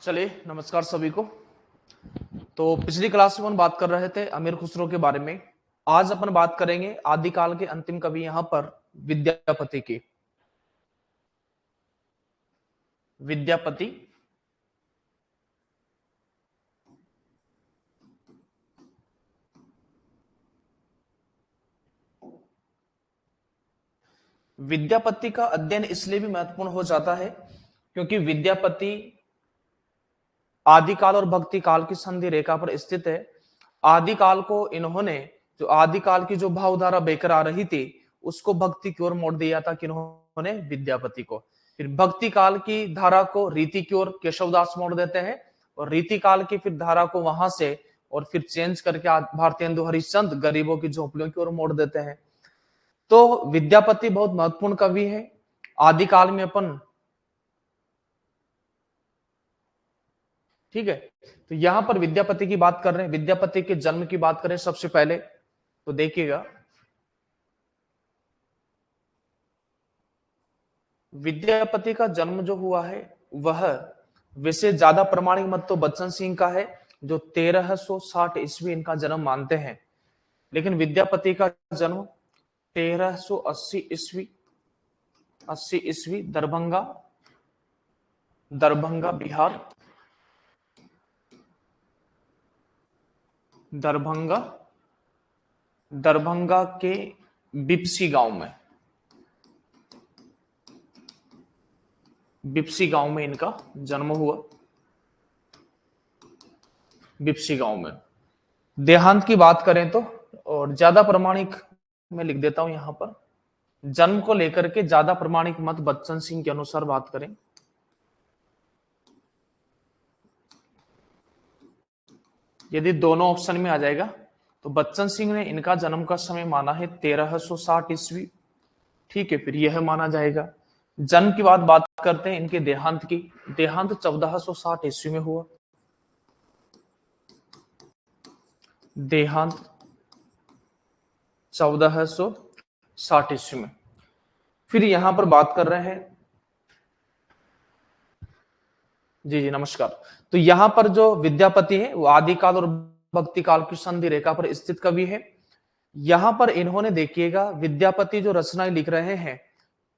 चलिए नमस्कार सभी को। तो पिछली क्लास में हम बात कर रहे थे अमीर खुसरो के बारे में। आज अपन बात करेंगे आदिकाल के अंतिम कवि यहां पर विद्यापति की। विद्यापति विद्यापति का अध्ययन इसलिए भी महत्वपूर्ण हो जाता है क्योंकि विद्यापति आदिकाल और भक्ति काल की संधि रेखा पर स्थित है। आदिकाल को इन्होंने जो आदिकाल की जो भावधारा बेकर आ रही थी उसको भक्ति की ओर मोड़ दिया था कि इन्होंने विद्यापति को। फिर भक्ति काल की धारा को रीति की ओर केशवदास मोड़ देते हैं और रीति काल की फिर धारा को वहां से और फिर चेंज करके भारतेंदु हरिश्चंद्र गरीबों की झोपड़ियों की ओर मोड़ देते हैं। तो विद्यापति बहुत महत्वपूर्ण कवि है। आदिकाल में अपन ठीक है। तो यहां पर विद्यापति की बात कर रहे हैं। विद्यापति के जन्म की बात करें सबसे पहले तो देखिएगा, विद्यापति का जन्म जो हुआ है वह वैसे ज्यादा प्रमाणिक मत तो बच्चन सिंह का है जो 1360 ईस्वी इनका जन्म मानते हैं, लेकिन विद्यापति का जन्म 1380 ईस्वी 80 ईस्वी दरभंगा दरभंगा बिहार दरभंगा दरभंगा के बिपसी गांव में बिपसी गांव में इनका जन्म हुआ। बिपसी गांव में देहांत की बात करें तो, और ज्यादा प्रमाणिक मैं लिख देता हूं यहां पर, जन्म को लेकर के ज्यादा प्रमाणिक मत बच्चन सिंह के अनुसार बात करें यदि दोनों ऑप्शन में आ जाएगा तो बच्चन सिंह ने इनका जन्म का समय माना है 1360 ईस्वी। ठीक है, फिर यह माना जाएगा। जन्म की बात करते हैं इनके देहांत की। देहांत 1460 ईस्वी में हुआ। देहांत 1460 ईस्वी में। फिर यहां पर बात कर रहे हैं, जी जी नमस्कार। तो यहां पर जो विद्यापति है वो आदिकाल और भक्ति काल की संधि रेखा पर स्थित कवि है। यहां पर इन्होंने देखिएगा विद्यापति जो रचनाएं लिख रहे हैं,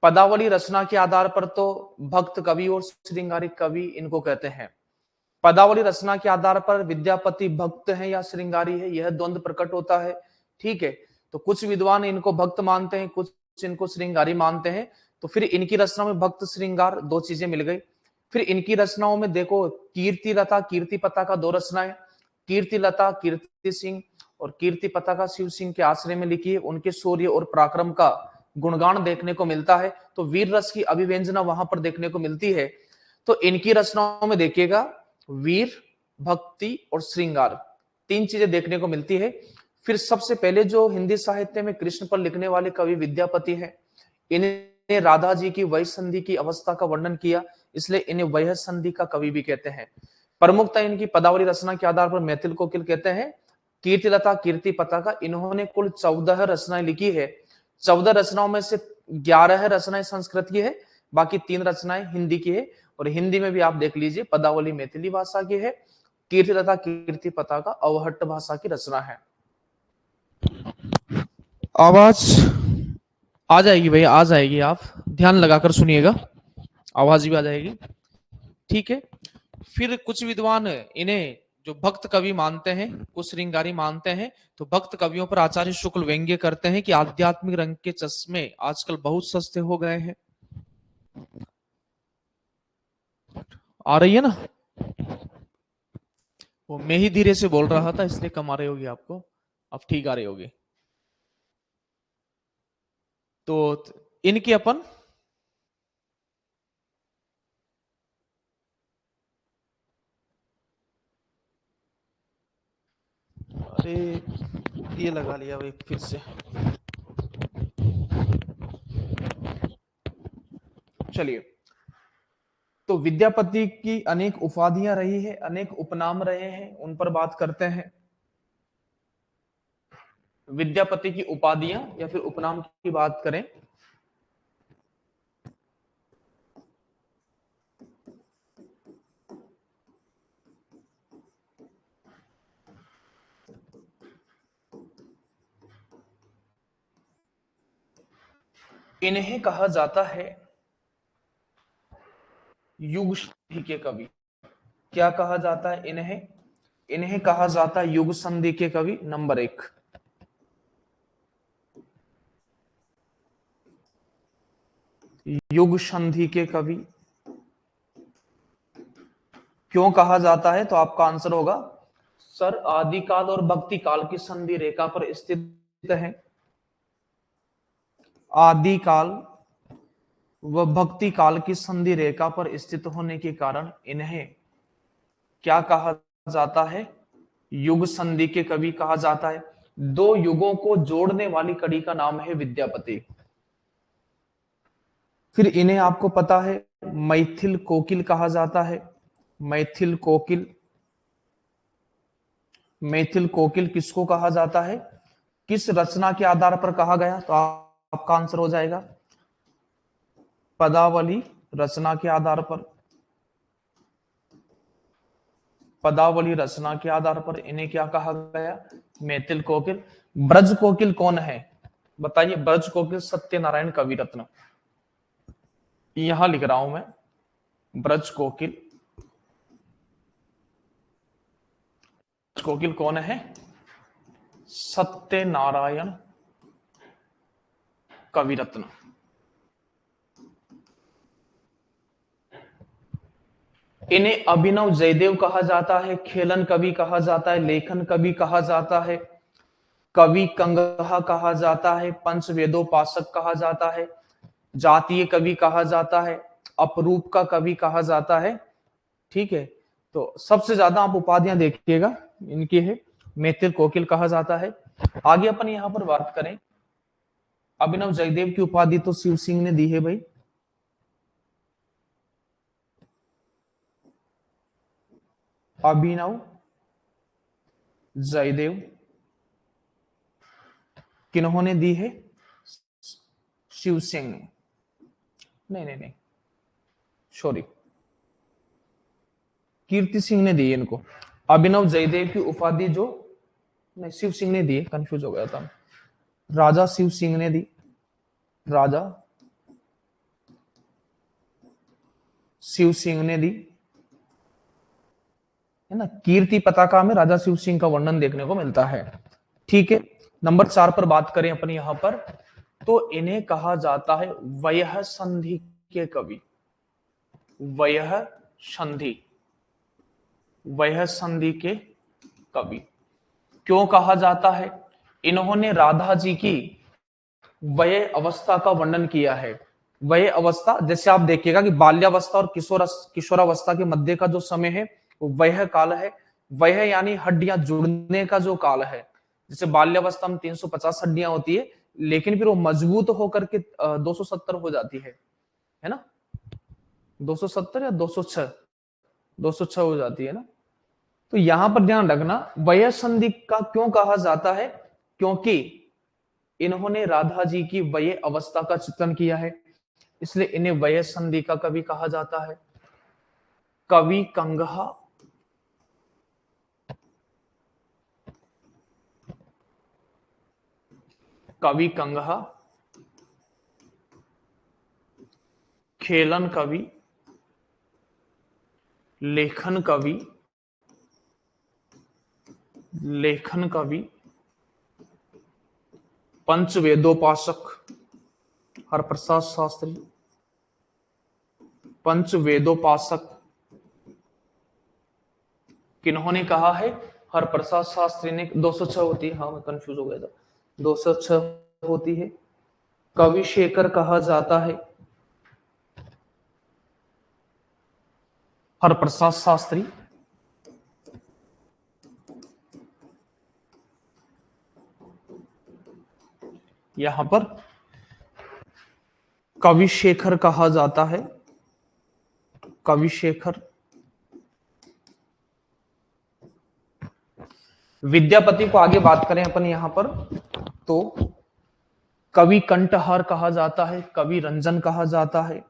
पदावली रचना के आधार पर तो भक्त कवि और श्रृंगारिक कवि इनको कहते हैं। पदावली रचना के आधार पर विद्यापति भक्त है या श्रृंगारी है यह द्वंद्व प्रकट होता है। ठीक है, तो कुछ विद्वान इनको भक्त मानते हैं, कुछ इनको श्रृंगारी मानते हैं। तो फिर इनकी रचना में भक्त श्रृंगार दो चीजें मिल गई। फिर इनकी रचनाओं में देखो, कीर्ति लता कीर्ति पता का दो रचनाएं, कीर्ति लता कीर्ति सिंह और कीर्ति पता का शिव सिंह के आश्रय में लिखी है। उनके शौर्य और पराक्रम का गुणगान देखने को मिलता है, तो वीर रस की अभिव्यंजना वहां पर देखने को मिलती है। तो इनकी रचनाओं में देखिएगा वीर, भक्ति और श्रृंगार तीन चीजें देखने को मिलती है। फिर सबसे पहले जो हिंदी साहित्य में कृष्ण पर लिखने वाले कवि विद्यापति हैं, इन्हें राधा जी की वह संधि की अवस्था का वर्णन किया, इसलिए इन्हें वह संधि का कवि भी कहते हैं। प्रमुखता इनकी पदावली रचना के आधार पर मैथिल कोकिल कहते हैं। कीर्तिलता कीर्ति पता का इन्होंने कुल 14 रचनाएं लिखी है। 14 रचनाओं में से 11 रचनाएं संस्कृत की है, बाकी 3 रचनाएं हिंदी की है। और हिंदी में भी आप देख लीजिए पदावली मैथिली भाषा की है, कीर्तिलता कीर्ति पता का अवहट्ट भाषा की रचना है। आवाज आ जाएगी भैया, आ जाएगी, आप ध्यान लगाकर सुनिएगा, आवाज भी आ जाएगी। ठीक है। फिर कुछ विद्वान इन्हें जो भक्त कवि मानते हैं, कुछ श्रृंगारी मानते हैं। तो भक्त कवियों पर आचार्य शुक्ल व्यंग्य करते हैं कि आध्यात्मिक रंग के चश्मे आजकल बहुत सस्ते हो गए हैं। आ रही है ना? वो मैं ही धीरे से बोल रहा था इसलिए कम आ रही होगी आपको, अब ठीक आ रही होगी। तो इनकी अपन अरे ये लगा लिया भाई फिर से। चलिए, तो विद्यापति की अनेक उपाधियां रही है, अनेक उपनाम रहे हैं, उन पर बात करते हैं। विद्यापति की उपाधियां या फिर उपनाम की बात करें इन्हें कहा जाता है युग संधि के कवि। क्या कहा जाता है इन्हें? इन्हें कहा जाता है युग संधि के कवि। नंबर 1, युग संधि के कवि। क्यों कहा जाता है? तो आपका आंसर होगा सर, आदिकाल और भक्ति काल की संधि रेखा पर स्थित है। आदिकाल व भक्ति काल की संधि रेखा पर स्थित होने के कारण इन्हें क्या कहा जाता है? युग संधि के कवि कहा जाता है। दो युगों को जोड़ने वाली कड़ी का नाम है विद्यापति। फिर इन्हें आपको पता है मैथिल कोकिल कहा जाता है। मैथिल कोकिल। मैथिल कोकिल किसको कहा जाता है? किस रचना के आधार पर कहा गया? तो आपका आंसर हो जाएगा पदावली रचना के आधार पर। पदावली रचना के आधार पर इन्हें क्या कहा गया? मैथिल कोकिल। ब्रज कोकिल कौन है? बताइए। ब्रज कोकिल सत्यनारायण कवि रत्न। यहां लिख रहा हूं मैं, ब्रज कोकिल। कोकिल कौन है? सत्यनारायण कवि रत्न। इन्हें अभिनव जयदेव कहा जाता है, खेलन कवि कहा जाता है, लेखन कवि कहा जाता है, कवि कंगहा कहा जाता है, पंचवेदोपासक कहा जाता है, जातीय कवि कहा जाता है, अपरूप का कवि कहा जाता है। ठीक है। तो सबसे ज्यादा आप उपाधियां देखिएगा इनकी है। मैथिल कोकिल कहा जाता है। आगे अपन यहां पर बात करें, अभिनव जयदेव की उपाधि तो शिव सिंह ने दी है भाई। अभिनव जयदेव किन्होंने दी है? शिव सिंह ने। नहीं नहीं नहीं, सॉरी, कीर्ति सिंह ने दी इनको। अभिनव जयदेव की उपाधि जो, नहीं, शिव सिंह ने दी, कंफ्यूज हो गया था। राजा शिव सिंह ने दी। राजा शिव सिंह ने दी, है ना। कीर्ति पताका में राजा शिव सिंह का वर्णन देखने को मिलता है। ठीक है। नंबर 4 पर बात करें अपन यहां पर, तो इन्हें कहा जाता है वयः संधि के कवि। वयः संधि। वयः संधि के कवि क्यों कहा जाता है? इन्होंने राधा जी की वय अवस्था का वर्णन किया है। वय अवस्था, जैसे आप देखिएगा कि बाल्यावस्था और किशोरावस्था के मध्य का जो समय है वो वह काल है। वह यानी हड्डियां जुड़ने का जो काल है। जैसे बाल्यावस्था में 350 हड्डियां होती है, लेकिन फिर वो मजबूत होकर के 270 हो जाती है ना। 270 या 206, 206 हो जाती है ना। तो यहां पर ध्यान रखना, वय संधि का क्यों कहा जाता है? क्योंकि इन्होंने राधा जी की वय अवस्था का चित्रण किया है, इसलिए इन्हें वय संधि का कवि कहा जाता है। कवि कंगहा, कवि कंगहा, खेलन कवि, लेखन कवि, लेखन कवि, पंचवेदोपासक हरप्रसाद शास्त्री, पंचवेदोपासक किन्होंने कहा है? हरप्रसाद शास्त्री ने। 206 होती है, हाँ मैं कंफ्यूज हो गया था, 206 होती है। कवि शेखर कहा जाता है हरप्रसाद शास्त्री। यहां पर कवि शेखर कहा जाता है, कवि शेखर। विद्यापति को आगे बात करें अपन यहां पर, तो कवि कंठहार कहा जाता है, कवि रंजन कहा जाता है,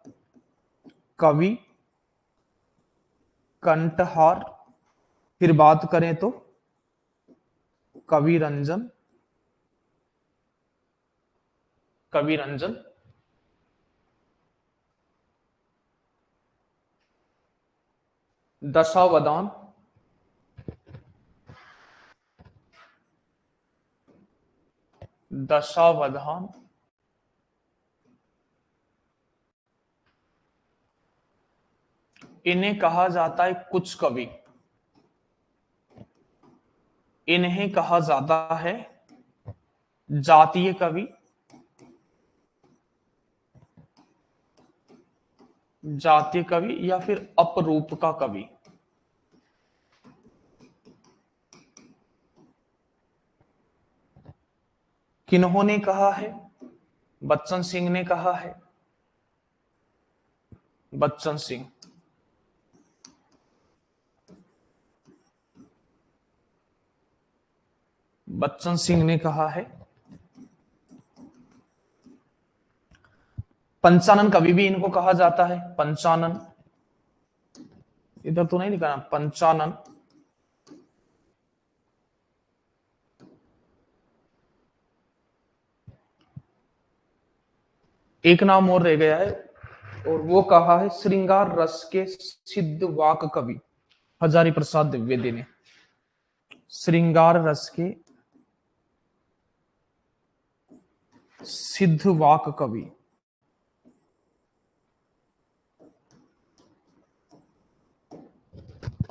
कवि कंठहार। फिर बात करें तो कवि रंजन, कवि रंजन। दशावधान, दशावधान, इन्हें कहा जाता है कुछ कवि, इन्हें कहा जाता है जातीय कवि, जातीय कवि या फिर अपरूप का कवि। किन्होंने कहा है? बच्चन सिंह ने कहा है, बच्चन सिंह। बच्चन सिंह ने कहा है। पंचानन कवि भी इनको कहा जाता है, पंचानन, इधर तो नहीं लिखा ना, पंचानन। एक नाम और रह गया है और वो कहा है श्रृंगार रस के सिद्ध वाक कवि, हजारी प्रसाद द्विवेदी ने। श्रृंगार रस के सिद्ध वाक कवि,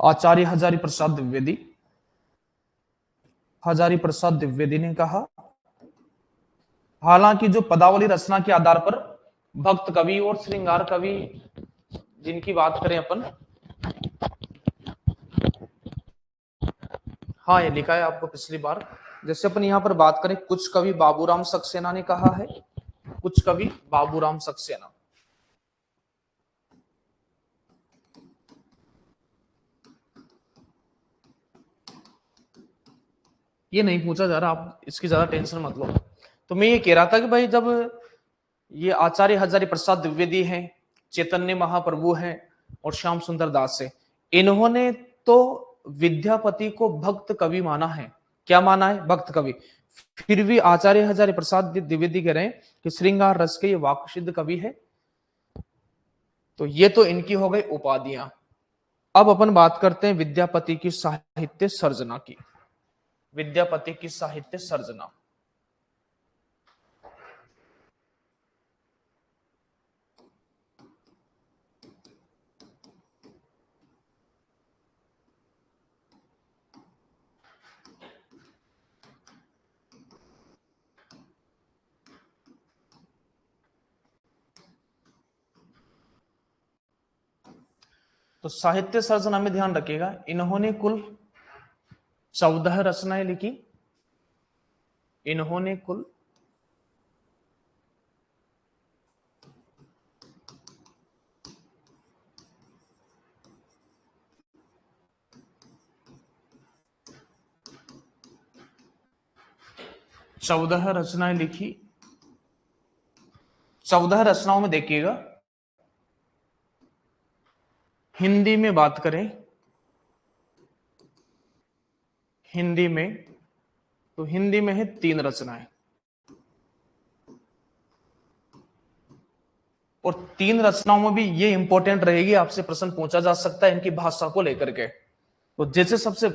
आचार्य हजारी प्रसाद द्विवेदी, हजारी प्रसाद द्विवेदी ने कहा। हालांकि जो पदावली रचना के आधार पर भक्त कवि और श्रृंगार कवि जिनकी बात करें अपन, हाँ ये लिखा है आपको पिछली बार। जैसे अपन यहां पर बात करें, कुछ कवि बाबूराम सक्सेना ने कहा है, कुछ कवि बाबूराम सक्सेना। ये नहीं पूछा जा रहा, आप इसकी ज्यादा टेंशन मत लो। तो मैं ये कह रहा था कि भाई जब ये आचार्य हजारी प्रसाद द्विवेदी हैं, चैतन्य महाप्रभु हैं और श्याम सुंदर दास है, इन्होंने तो विद्यापति को भक्त कवि माना है। क्या माना है? भक्त कवि। फिर भी आचार्य हजारी प्रसाद द्विवेदी कह रहे हैं कि श्रृंगार रस के ये वाक्सिद्ध कवि है। तो ये तो इनकी हो गई उपाधियां। अब अपन बात करते हैं विद्यापति की साहित्य सर्जना की। विद्यापति की साहित्य सर्जना। तो साहित्य सर्जना में ध्यान रखिएगा, इन्होंने कुल 14 रचनाएं लिखी। इन्होंने कुल 14 रचनाएं लिखी। 14 रचनाओं में देखिएगा, हिंदी में बात करें, हिंदी में तो हिंदी में है 3 रचनाएं। और 3 रचनाओं में भी ये इंपॉर्टेंट रहेगी, आपसे प्रश्न पूछा जा सकता है इनकी भाषा को लेकर के। तो जैसे सबसे,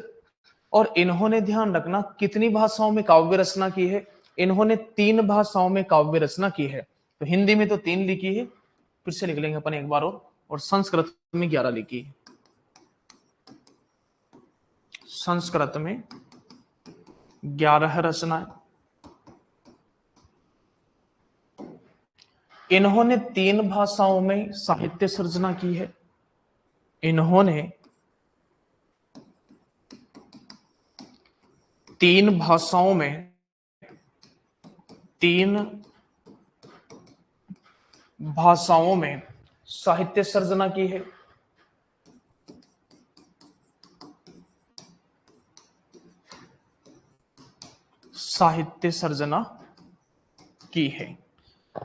और इन्होंने ध्यान रखना कितनी भाषाओं में काव्य रचना की है? इन्होंने 3 भाषाओं में काव्य रचना की है। तो हिंदी में तो 3 लिखी है, फिर से लिख लेंगे अपन एक बार और संस्कृत में 11 लिखी है। संस्कृत में 11 रचनाएं। इन्होंने 3 भाषाओं में साहित्य सर्जना की है। इन्होंने 3 भाषाओं में, 3 भाषाओं में साहित्य सर्जना की है। साहित्य सर्जना की है।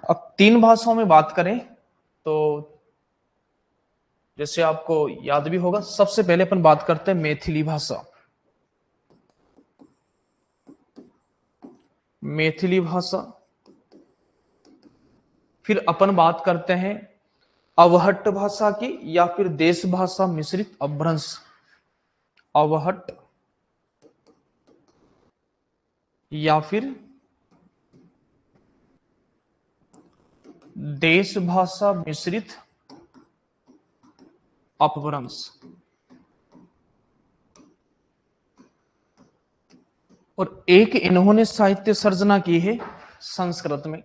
अब 3 भाषाओं में बात करें तो जैसे आपको याद भी होगा, सबसे पहले अपन बात करते हैं मैथिली भाषा। मैथिली भाषा। फिर अपन बात करते हैं अवहट्ट भाषा की या फिर देश भाषा मिश्रित अपभ्रंश? अवहट्ट या फिर देश भाषा मिश्रित अपभ्रंश। और एक इन्होंने साहित्य सर्जना की है संस्कृत में।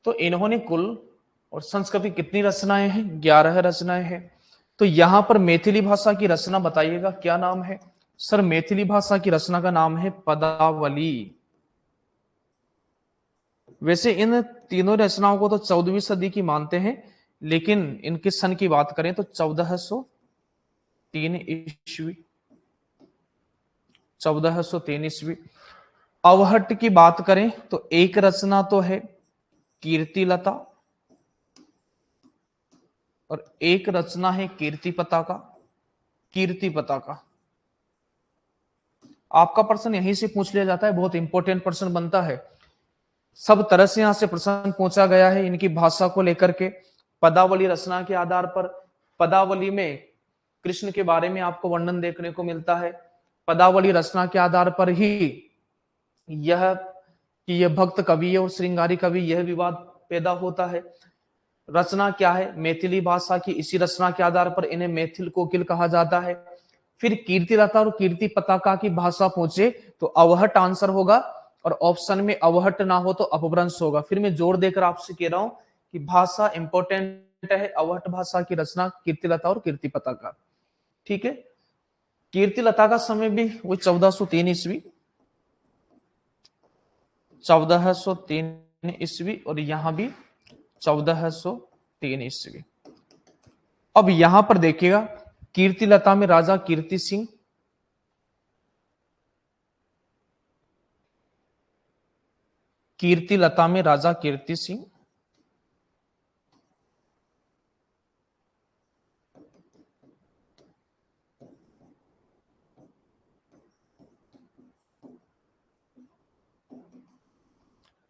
तो इन्होंने कुल और संस्कृत की कितनी रचनाएं हैं? 11 रचनाएं हैं। तो यहां पर मैथिली भाषा की रचना बताइएगा, क्या नाम है? सर मैथिली भाषा की रचना का नाम है पदावली। वैसे इन तीनों रचनाओं को तो 14वीं सदी की मानते हैं, लेकिन इनके सन की बात करें तो 1403 ईस्वी। 1403 ईस्वी। अवहट्ट की बात करें तो एक रचना तो है कीर्तिलता और एक रचना है कीर्ति पताका। कीर्ति पताका आपका प्रश्न यहीं से पूछ लिया जाता है, बहुत इंपॉर्टेंट प्रश्न बनता है। सब तरह से यहां से प्रश्न पूछा गया है इनकी भाषा को लेकर के। पदावली रचना के आधार पर, पदावली में कृष्ण के बारे में आपको वर्णन देखने को मिलता है। पदावली रचना के आधार पर ही यह कि यह भक्त कवि है और श्रृंगारी कवि, यह विवाद पैदा होता है। रचना क्या है? मैथिली भाषा की। इसी रचना के आधार पर इन्हें मैथिल कोकिल कहा जाता है। फिर कीर्तिलता और कीर्ति पताका की भाषा पूछे तो अवहट आंसर होगा, और ऑप्शन में अवहट ना हो तो अपभ्रंश होगा। फिर मैं जोर देकर आपसे कह रहा हूं कि भाषा इंपॉर्टेंट है। अवहट भाषा की रचना कीर्तिलता और कीर्ति पताका। ठीक है। कीर्तिलता का समय भी वही 1403 ईस्वी। 1403 ईस्वी और यहां भी 1403 ईस्वी। अब यहां पर देखिएगा कीर्तिलता में राजा कीर्ति सिंह, कीर्तिलता में राजा कीर्ति सिंह,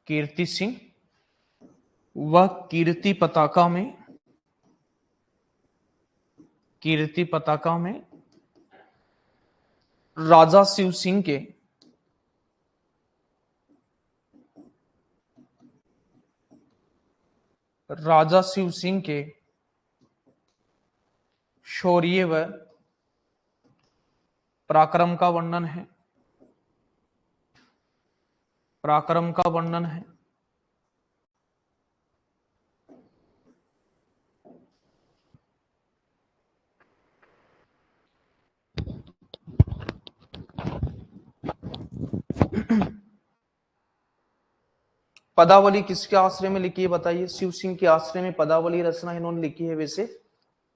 कीर्ति सिंह वह कीर्ति पताका में, कीर्ति पताका में राजा शिव सिंह के राजा शिव सिंह के शौर्य व पराक्रम का वर्णन है। पराक्रम का वर्णन है। पदावली किसके आश्रय में लिखी है बताइए? शिव सिंह के आश्रय में पदावली रचना इन्होंने लिखी है। वैसे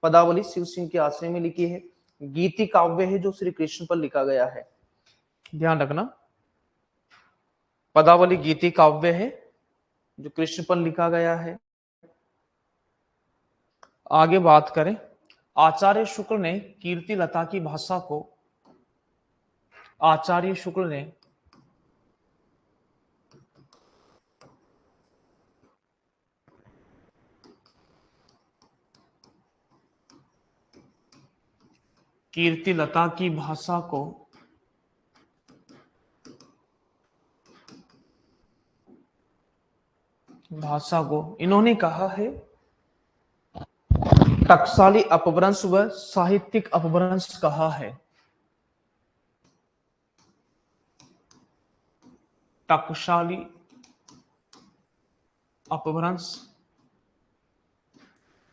पदावली शिव सिंह के आश्रय में लिखी है। गीति काव्य है जो श्री कृष्ण पर लिखा गया है, ध्यान रखना। पदावली गीति काव्य है जो कृष्ण पर लिखा गया है। आगे बात करें, आचार्य शुक्ल ने कीर्तिलता की भाषा को, आचार्य शुक्ल ने कीर्तिलता की भाषा को इन्होंने कहा है टकसाली अपभ्रंश व साहित्यिक अपभ्रंश कहा है। टकसाली अपभ्रंश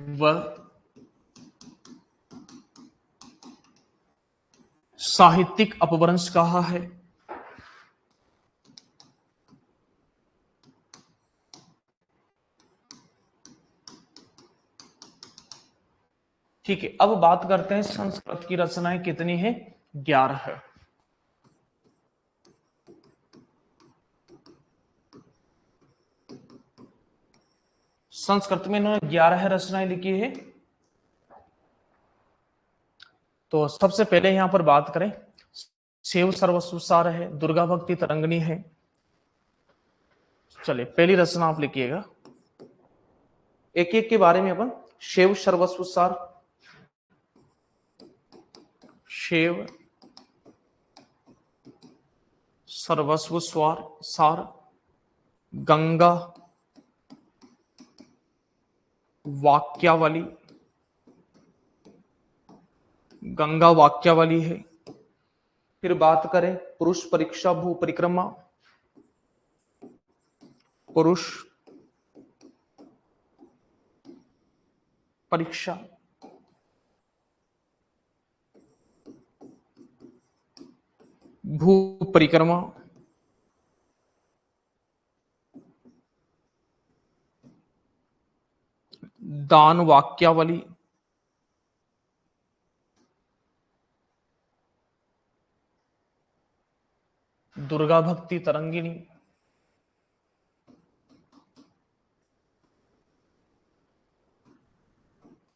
व साहित्यिक अपभ्रंश कहा है। ठीक है, अब बात करते हैं संस्कृत की रचनाएं कितनी है? 11 है। संस्कृत में इन्होंने 11 रचनाएं लिखी है। तो सबसे पहले यहां पर बात करें, शिव सर्वस्व सार है, दुर्गा भक्ति तरंगनी है, चलिए पहली रचना आप लिखिएगा, एक एक के बारे में अपन। शिव सर्वस्व सार, शिव सर्वस्व स्वार सार, गंगा वाक्यावली, गंगा वाक्यावली है। फिर बात करें पुरुष परीक्षा भू परिक्रमा, पुरुष परीक्षा भू परिक्रमा, दान वाक्यावली, दुर्गा भक्ति तरंगिणी,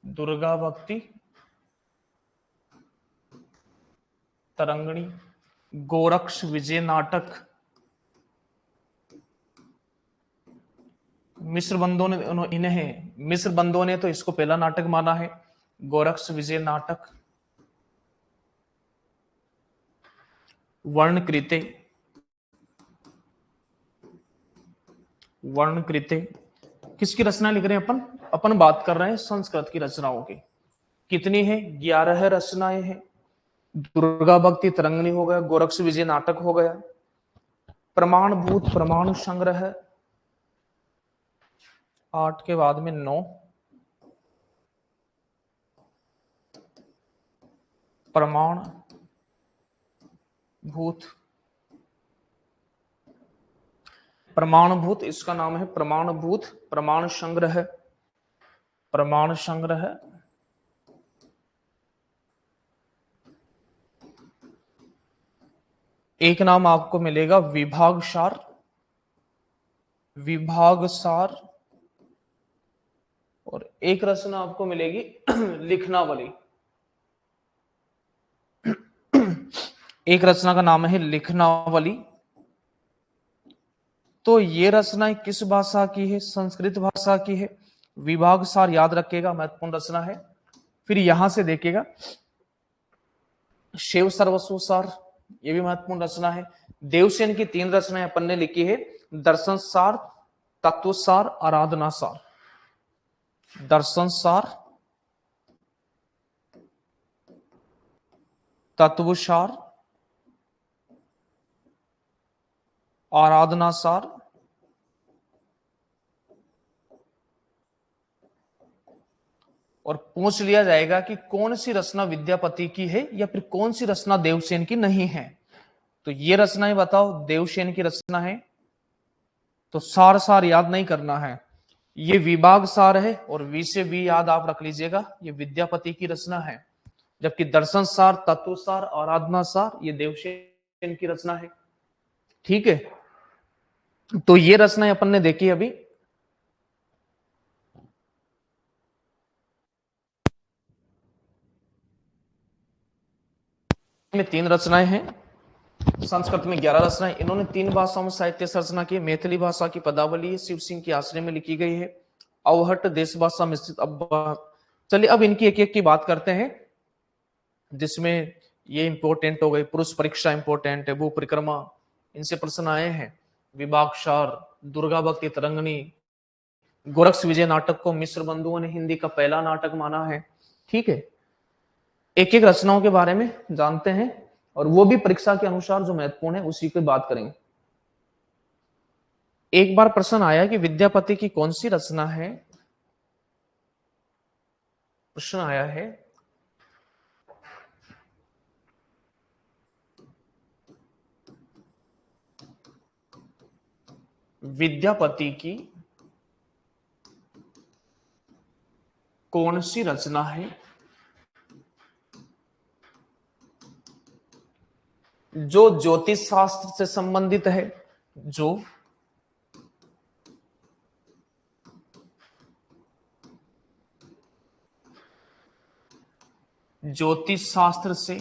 दुर्गा भक्ति तरंगिणी, गोरक्ष विजय नाटक, मिस्र बंधुओं ने इन्हें मिस्र बंधुओं ने तो इसको पहला नाटक माना है, गोरक्ष विजय नाटक। वर्णकृते, वर्णकृते किसकी रचना लिख रहे हैं अपन? अपन बात कर रहे हैं संस्कृत की रचनाओं की। कितनी है? 11 रचनाएं हैं। दुर्गा भक्ति तरंगिणी हो गया, गोरक्ष विजय नाटक हो गया, प्रमाणभूत प्रमाण संग्रह 8 के बाद में 9, प्रमाण भूत, प्रमाणभूत इसका नाम है प्रमाणभूत प्रमाण संग्रह, प्रमाण संग्रह। एक नाम आपको मिलेगा विभाग सार, विभाग सार। और एक रचना आपको मिलेगी लिखनावली, एक रचना का नाम है लिखनावली। तो ये रचना किस भाषा की है? संस्कृत भाषा की है। विभाग सार याद रखिएगा, महत्वपूर्ण रचना है। फिर यहां से देखिएगा शिव सर्वस्व सार, ये भी महत्वपूर्ण रचना है। देवसेन की 3 रचनाएं अपन ने लिखी है, दर्शन सार, तत्व सार, आराधना सार। दर्शन सार, तत्व सार, आराधना सार। और पूछ लिया जाएगा कि कौन सी रचना विद्यापति की है या फिर कौन सी रचना देवसेन की नहीं है, तो ये रचनाएं बताओ। देवसेन की रचना है तो सार सार याद नहीं करना है, ये विभाग सार है और वी से वी याद आप रख लीजिएगा, ये विद्यापति की रचना है। जबकि दर्शन सार, तत्व सार, आराधना सार ये देवसेन की रचना है। ठीक है, तो ये रचनाएं अपन ने देखी अभी। में 3 रचनाएं हैं, संस्कृत में 11 रचनाएं। इन्होंने 3 भाषाओं में साहित्य रचना की। मैथिली भाषा की पदावली शिव सिंह के आश्रय में लिखी गई है, अवहट देश भाषा में स्थित। अब चलिए अब इनकी एक एक की बात करते हैं, जिसमें ये इंपॉर्टेंट हो गई। पुरुष परीक्षा इंपॉर्टेंट है, भू परिक्रमा इनसे प्रश्न आए हैं, विभाग सार, दुर्गा भक्ति तरंगिणी, गोरक्ष विजय नाटक को मिस्र बंधुओं ने हिंदी का पहला नाटक माना है। ठीक है, एक एक रचनाओं के बारे में जानते हैं और वो भी परीक्षा के अनुसार जो महत्वपूर्ण है उसी की बात करेंगे। एक बार प्रश्न आया कि विद्यापति की कौन सी रचना है, प्रश्न आया है विद्यापति की कौन सी रचना है जो ज्योतिष शास्त्र से संबंधित है, जो ज्योतिष शास्त्र से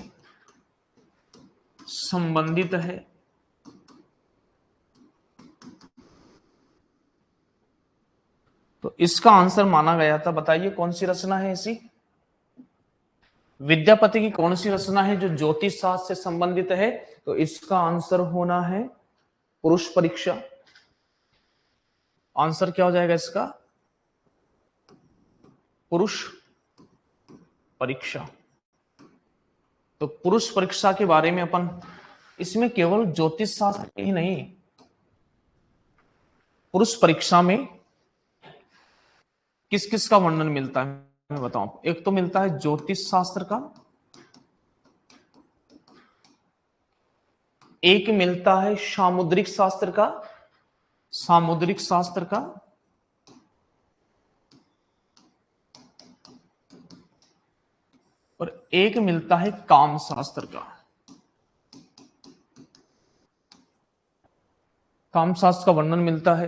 संबंधित है। इसका आंसर माना गया था, बताइए कौन सी रचना है ऐसी? विद्यापति की कौन सी रचना है जो ज्योतिष शास्त्र से संबंधित है? तो इसका आंसर होना है पुरुष परीक्षा। आंसर क्या हो जाएगा इसका? पुरुष परीक्षा। तो पुरुष परीक्षा के बारे में अपन, इसमें केवल ज्योतिष शास्त्र ही नहीं, पुरुष परीक्षा में किस किस का वर्णन मिलता है मैं बताऊं। एक तो मिलता है ज्योतिष शास्त्र का, एक मिलता है सामुद्रिक शास्त्र का, सामुद्रिक शास्त्र का, और एक मिलता है काम शास्त्र का। काम शास्त्र का वर्णन मिलता है,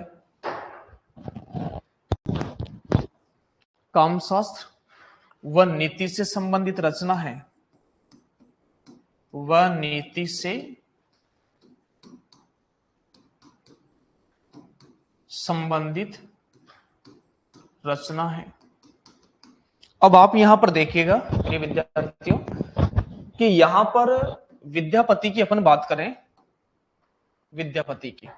काम शास्त्र वह नीति से संबंधित रचना है, वह नीति से संबंधित रचना है। अब आप यहां पर देखिएगा मेरे विद्यार्थियों कि यहां पर विद्यापति की अपन बात करें, विद्यापति की,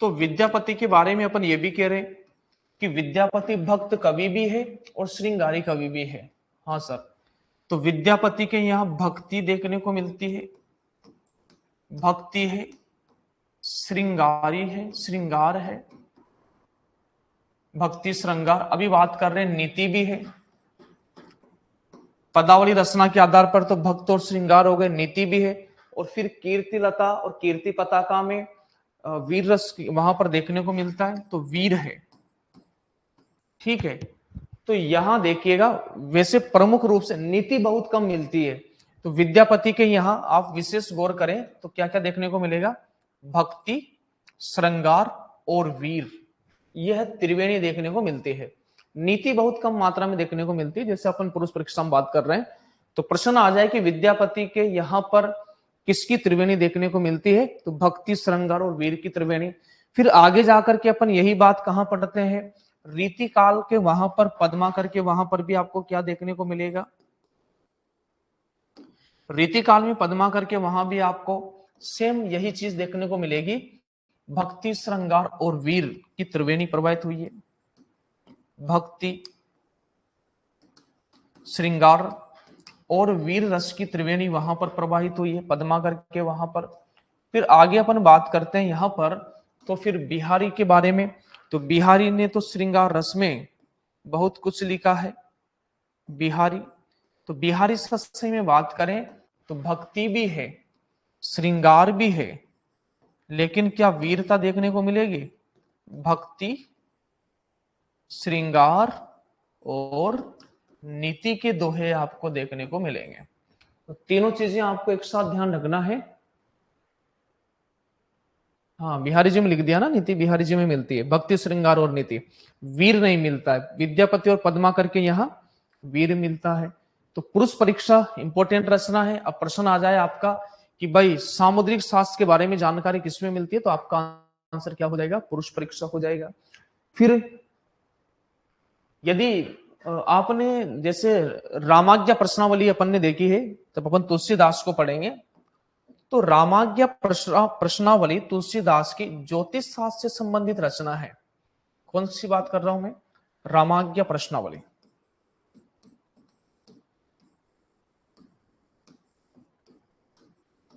तो विद्यापति के बारे में अपन ये भी कह रहे हैं कि विद्यापति भक्त कवि भी है और श्रृंगारी कवि भी है। हाँ सर, तो विद्यापति के यहां भक्ति देखने को मिलती है, भक्ति है, श्रृंगारी है, श्रृंगार है, भक्ति श्रृंगार। अभी बात कर रहे हैं नीति भी है, पदावली रचना के आधार पर तो भक्त और श्रृंगार हो गए, नीति भी है, और फिर कीर्ति लता और कीर्ति पताका में वीर रस वहां पर देखने को मिलता है, तो वीर है। ठीक है, तो यहां देखिएगा वैसे प्रमुख रूप से नीति बहुत कम मिलती है, तो विद्यापति के यहां आप विशेष गौर करें तो क्या क्या देखने को मिलेगा? भक्ति, श्रृंगार और वीर, यह त्रिवेणी देखने को मिलती है। नीति बहुत कम मात्रा में देखने को मिलती है, जैसे अपन पुरुष परीक्षा में बात कर रहे हैं। तो प्रश्न आ जाए कि विद्यापति के यहां पर किसकी त्रिवेणी देखने को मिलती है? तो भक्ति, श्रृंगार और वीर की त्रिवेणी। फिर आगे जाकर के अपन यही बात कहां पढ़ते हैं? रीति काल के वहां पर पद्मा करके, वहां पर भी आपको क्या देखने को मिलेगा? रीति काल में पद्मा करके वहां भी आपको सेम यही चीज देखने को मिलेगी, भक्ति, श्रृंगार और वीर की त्रिवेणी प्रवाहित हुई है। भक्ति, श्रृंगार और वीर रस की त्रिवेणी वहां पर प्रवाहित हुई है, पद्मा करके वहां पर। फिर आगे अपन बात करते हैं यहां पर, तो फिर बिहारी के बारे में। तो बिहारी ने तो श्रृंगार रस में बहुत कुछ लिखा है, बिहारी। तो बिहारी सस्ते में बात करें तो भक्ति भी है, श्रृंगार भी है, लेकिन क्या वीरता देखने को मिलेगी? भक्ति, श्रृंगार और नीति के दोहे आपको देखने को मिलेंगे। तो तीनों चीजें आपको एक साथ ध्यान रखना है। हाँ, बिहारी जी में लिख दिया ना, नीति बिहारी जी में मिलती है, भक्ति, श्रृंगार और नीति। वीर नहीं मिलता है, विद्यापति और पद्मा करके यहाँ वीर मिलता है। तो पुरुष परीक्षा इंपॉर्टेंट रचना है। अब प्रश्न आ जाए आपका कि भाई सामुद्रिक शास्त्र के बारे में जानकारी किसमें मिलती है, तो आपका आंसर क्या हो जाएगा? पुरुष परीक्षा हो जाएगा। फिर यदि आपने जैसे रामाज्ञा प्रश्नावली अपन ने देखी है, तब अपन तुलसीदास को पढ़ेंगे। तो रामाज्ञा प्रश्नावली तुलसीदास की ज्योतिष शास्त्र से संबंधित रचना है। कौन सी बात कर रहा हूं मैं? रामाज्ञा प्रश्नावली।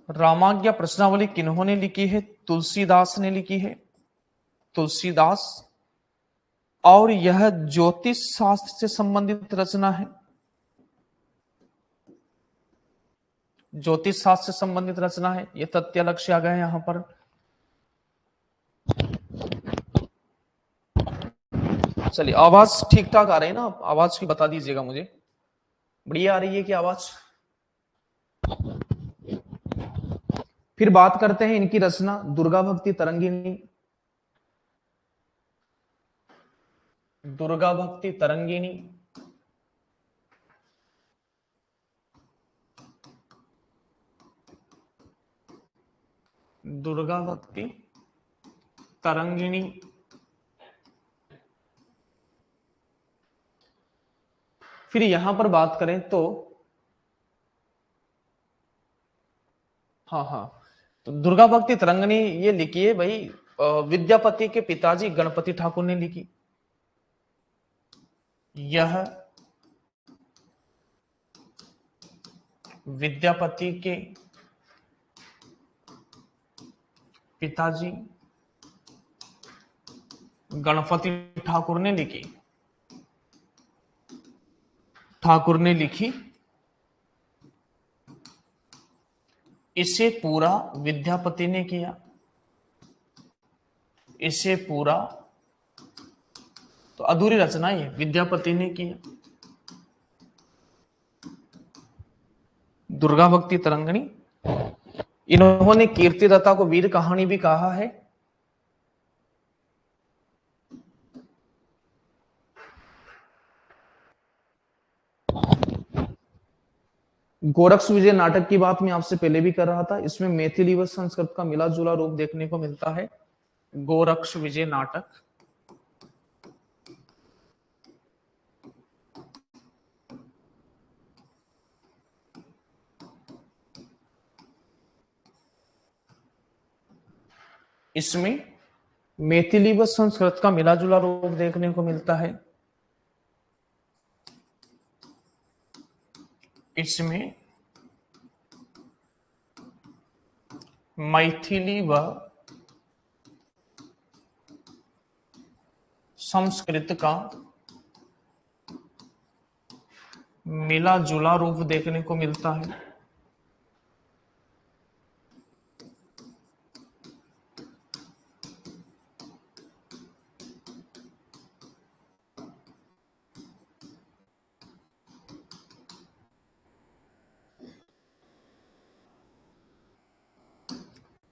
रामाज्ञा प्रश्नावली किन्होंने लिखी है? तुलसीदास ने लिखी है, तुलसीदास। और यह ज्योतिष शास्त्र से संबंधित रचना है, ज्योतिष शास्त्र से संबंधित रचना है। ये तथ्य अलग से आ गए यहां पर। चलिए, आवाज ठीक ठाक आ रही है ना? आवाज की बता दीजिएगा मुझे, बढ़िया आ रही है कि आवाज? फिर बात करते हैं इनकी रचना, दुर्गा भक्ति तरंगिणी। दुर्गा भक्ति तरंगिणी, दुर्गा भक्ति तरंगिणी, फिर यहां पर बात करें तो हाँ हाँ, तो दुर्गा भक्ति तरंगिणी ये लिखी है भाई विद्यापति के पिताजी गणपति ठाकुर ने लिखी। यह विद्यापति के पिताजी गणपति ठाकुर ने लिखी। इसे पूरा विद्यापति ने किया। इसे पूरा, तो अधूरी रचना है, विद्यापति ने किया। दुर्गा भक्ति तरंगिणी, इन्होंने कीर्तिदत्ता को वीर कहानी भी कहा है। गोरक्ष विजय नाटक की बात मैं आपसे पहले भी कर रहा था, इसमें मैथिली व संस्कृत का मिला जुला रूप देखने को मिलता है। गोरक्ष विजय नाटक, इसमें मैथिली व संस्कृत का मिला जुला रूप देखने को मिलता है। इसमें मैथिली व संस्कृत का मिला जुला रूप देखने को मिलता है।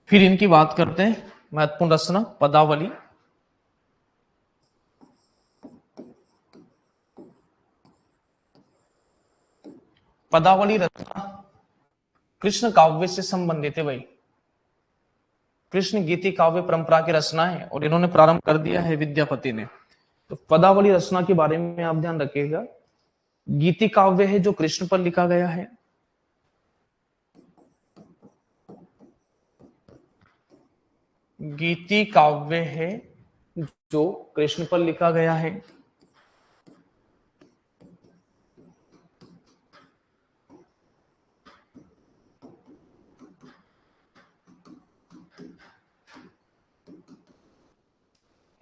फिर इनकी बात करते हैं, महत्वपूर्ण रचना पदावली। पदावली रचना कृष्ण काव्य से संबंधित है भाई। कृष्ण गीति काव्य परंपरा की रचना है और इन्होंने प्रारंभ कर दिया है विद्यापति ने। तो पदावली रचना के बारे में आप ध्यान रखिएगा। गीति काव्य है जो कृष्ण पर लिखा गया है। गीति काव्य है जो कृष्ण पर लिखा गया है।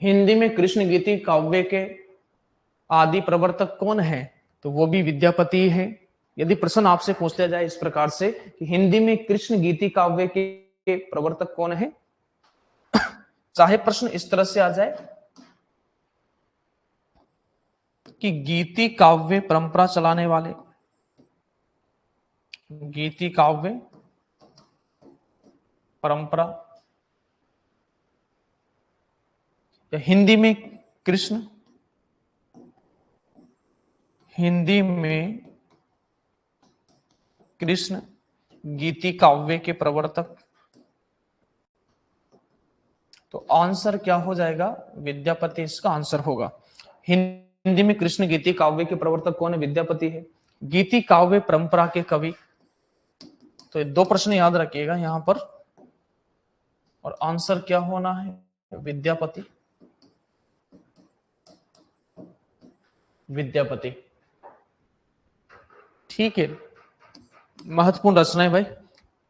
हिंदी में कृष्ण गीति काव्य के आदि प्रवर्तक कौन है, तो वो भी विद्यापति है। यदि प्रश्न आपसे पूछ लिया जाए इस प्रकार से कि हिंदी में कृष्ण गीति काव्य के प्रवर्तक कौन है, चाहे प्रश्न इस तरह से आ जाए कि गीति काव्य परंपरा चलाने वाले, गीति काव्य परंपरा, या हिंदी में कृष्ण, हिंदी में कृष्ण गीति काव्य के प्रवर्तक, तो आंसर क्या हो जाएगा, विद्यापति इसका आंसर होगा। हिंदी में कृष्ण गीति काव्य के प्रवर्तक कौन है, विद्यापति है। गीति काव्य परंपरा के कवि, तो ये दो प्रश्न याद रखिएगा यहां पर, और आंसर क्या होना है, विद्यापति। विद्यापति, ठीक है। महत्वपूर्ण रचना है भाई।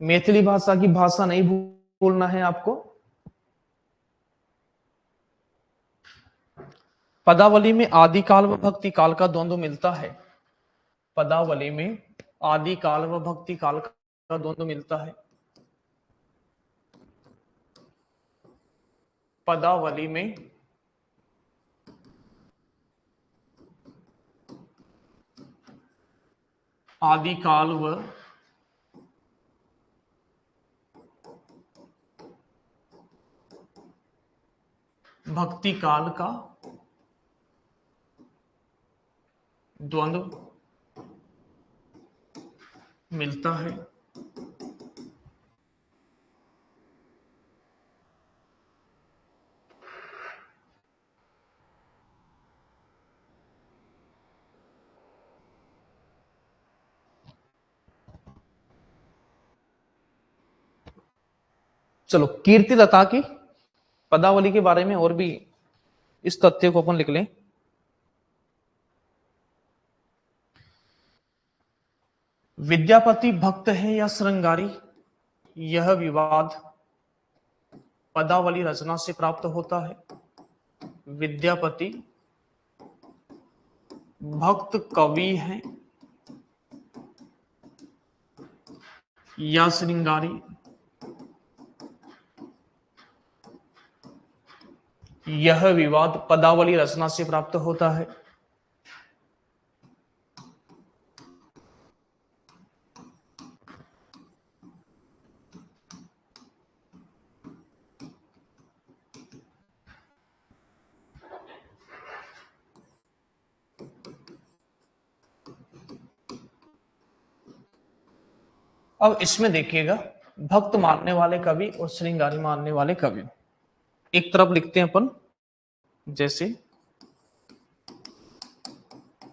मैथिली भाषा की भाषा नहीं भूलना है आपको। पदावली में आदिकाल व भक्ति काल का द्वंद्व मिलता है। पदावली में आदिकाल व भक्ति काल का द्वंद्व मिलता है। पदावली में आदिकाल व भक्ति काल का द्वंद्व मिलता है। चलो कीर्तिलता की पदावली के बारे में और भी इस तथ्य को अपन लिख लें। विद्यापति भक्त है या श्रृंगारी, यह विवाद पदावली रचना से प्राप्त होता है। विद्यापति भक्त कवि है या श्रृंगारी, यह विवाद पदावली रचना से प्राप्त होता है। अब इसमें देखिएगा, भक्त मानने वाले कवि और श्रृंगारी मानने वाले कवि एक तरफ लिखते हैं अपन, जैसे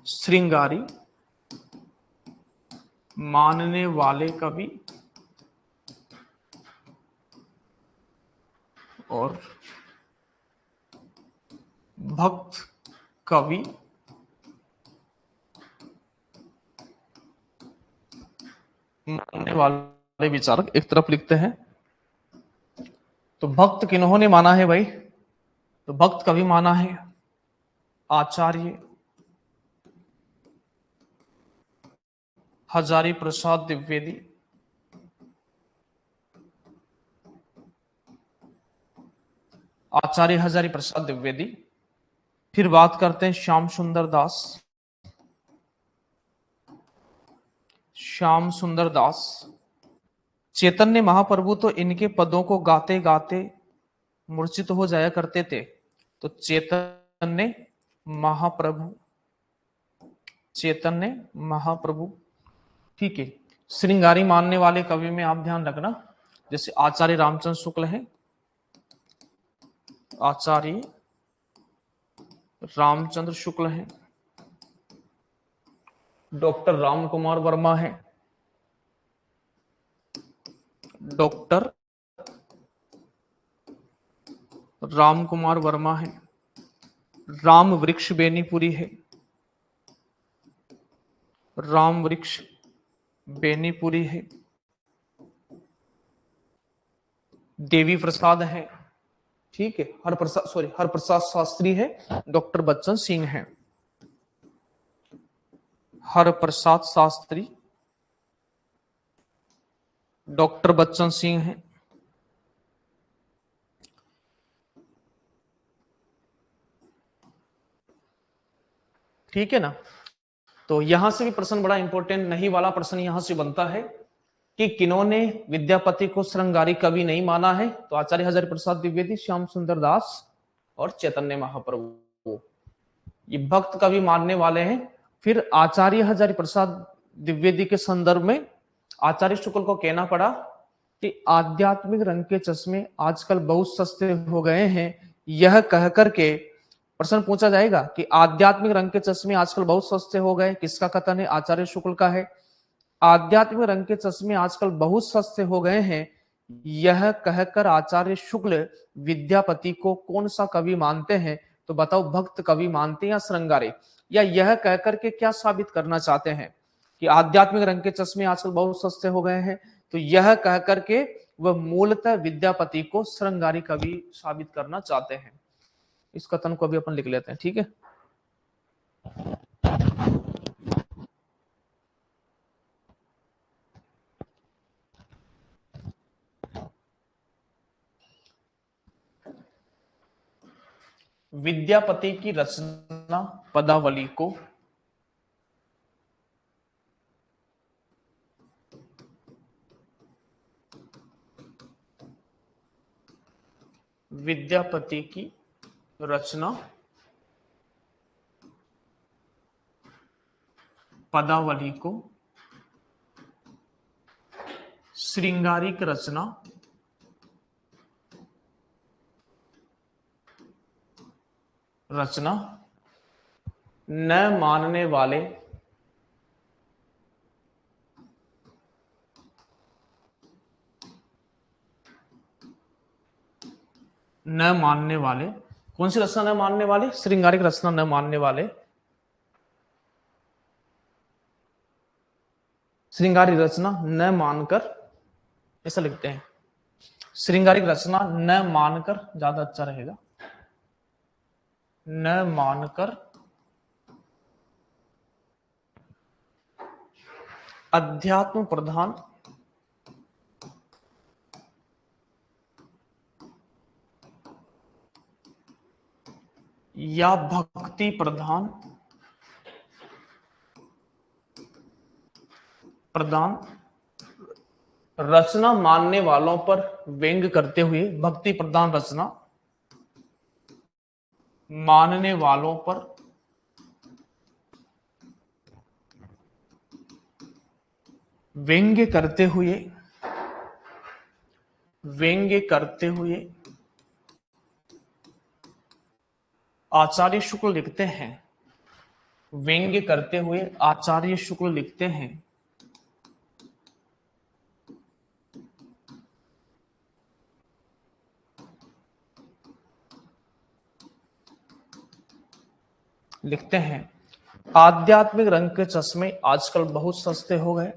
श्रृंगारी मानने वाले कवि और भक्त कवि मानने वाले विचारक एक तरफ लिखते हैं। तो भक्त किन्होंने माना है भाई? तो भक्त कवि माना है आचार्य हजारी प्रसाद द्विवेदी, आचार्य हजारी प्रसाद द्विवेदी। फिर बात करते हैं श्याम सुंदर दास, श्याम सुंदर दास। चैतन्य महाप्रभु तो इनके पदों को गाते गाते मूर्छित हो जाया करते थे। तो चैतन्य महाप्रभु, चैतन्य महाप्रभु, ठीक है। श्रृंगारी मानने वाले कवि में आप ध्यान रखना, जैसे आचार्य रामचंद्र शुक्ल है, आचार्य रामचंद्र शुक्ल है, डॉक्टर राम कुमार वर्मा है, डॉक्टर राम कुमार वर्मा है, राम वृक्ष बेनीपुरी है, राम वृक्ष बेनीपुरी है, देवी प्रसाद है, ठीक है, हर प्रसाद शास्त्री है, डॉक्टर बच्चन सिंह है, हर प्रसाद शास्त्री डॉक्टर बच्चन सिंह है। ठीक है ना? तो यहां से भी प्रश्न बड़ा इंपॉर्टेंट नहीं वाला प्रश्न यहां से बनता है कि किन्होंने विद्यापति को श्रृंगारी कवि नहीं माना है? तो आचार्य हजारी प्रसाद द्विवेदी, श्याम सुंदर दास और चैतन्य महाप्रभु, ये भक्त कवि मानने वाले हैं। फिर आचार्य हजारी प्रसाद द्विवेदी के संदर्भ में आचार्य शुक्ल को कहना पड़ा कि आध्यात्मिक रंग के चश्मे आजकल बहुत सस्ते हो गए हैं। यह कह करके प्रश्न पूछा जाएगा कि आध्यात्मिक रंग के चश्मे आजकल बहुत सस्ते हो गए, किसका कथन है? आचार्य शुक्ल का है। आध्यात्मिक रंग के चश्मे आजकल बहुत सस्ते हो गए हैं, यह कहकर आचार्य शुक्ल विद्यापति को कौन सा कवि मानते हैं? तो बताओ, भक्त कवि मानते हैं या श्रृंगारी? या यह कहकर के क्या साबित करना चाहते हैं कि आध्यात्मिक रंग के चश्मे आजकल बहुत सस्ते हो गए हैं? तो यह कहकर के वह मूलतः विद्यापति को श्रृंगारी कवि साबित करना चाहते हैं। इस कथन को भी अपन लिख लेते हैं, ठीक है। विद्यापति की रचना पदावली को विद्यापति की रचना पदावली को श्रृंगारिक रचना न मानने वाले न मानने वाले, कौन सी रचना न मानने वाले? श्रृंगारिक रचना न मानने वाले, श्रृंगारिक रचना न मानकर, ऐसा लिखते हैं। श्रृंगारिक रचना न मानकर ज्यादा अच्छा रहेगा, न मानकर अध्यात्म प्रधान या भक्ति प्रधान रचना मानने वालों पर व्यंग करते हुए, भक्ति प्रधान रचना मानने वालों पर व्यंग्य करते हुए आचार्य शुक्ल लिखते हैं, व्यंग्य करते हुए आचार्य शुक्ल लिखते हैं, आध्यात्मिक रंग के चश्मे आजकल बहुत सस्ते हो गए।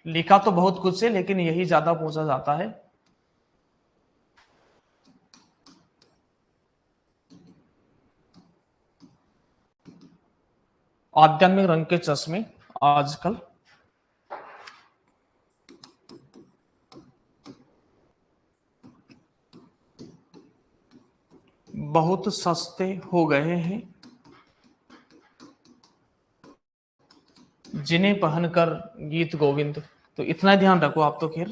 लिखा तो बहुत कुछ है, लेकिन यही ज्यादा पूछा जाता है। आध्यात्मिक रंग के चश्मे आजकल बहुत सस्ते हो गए हैं, जिन्हें पहनकर गीत गोविंद। तो इतना ध्यान रखो आप तो। खैर,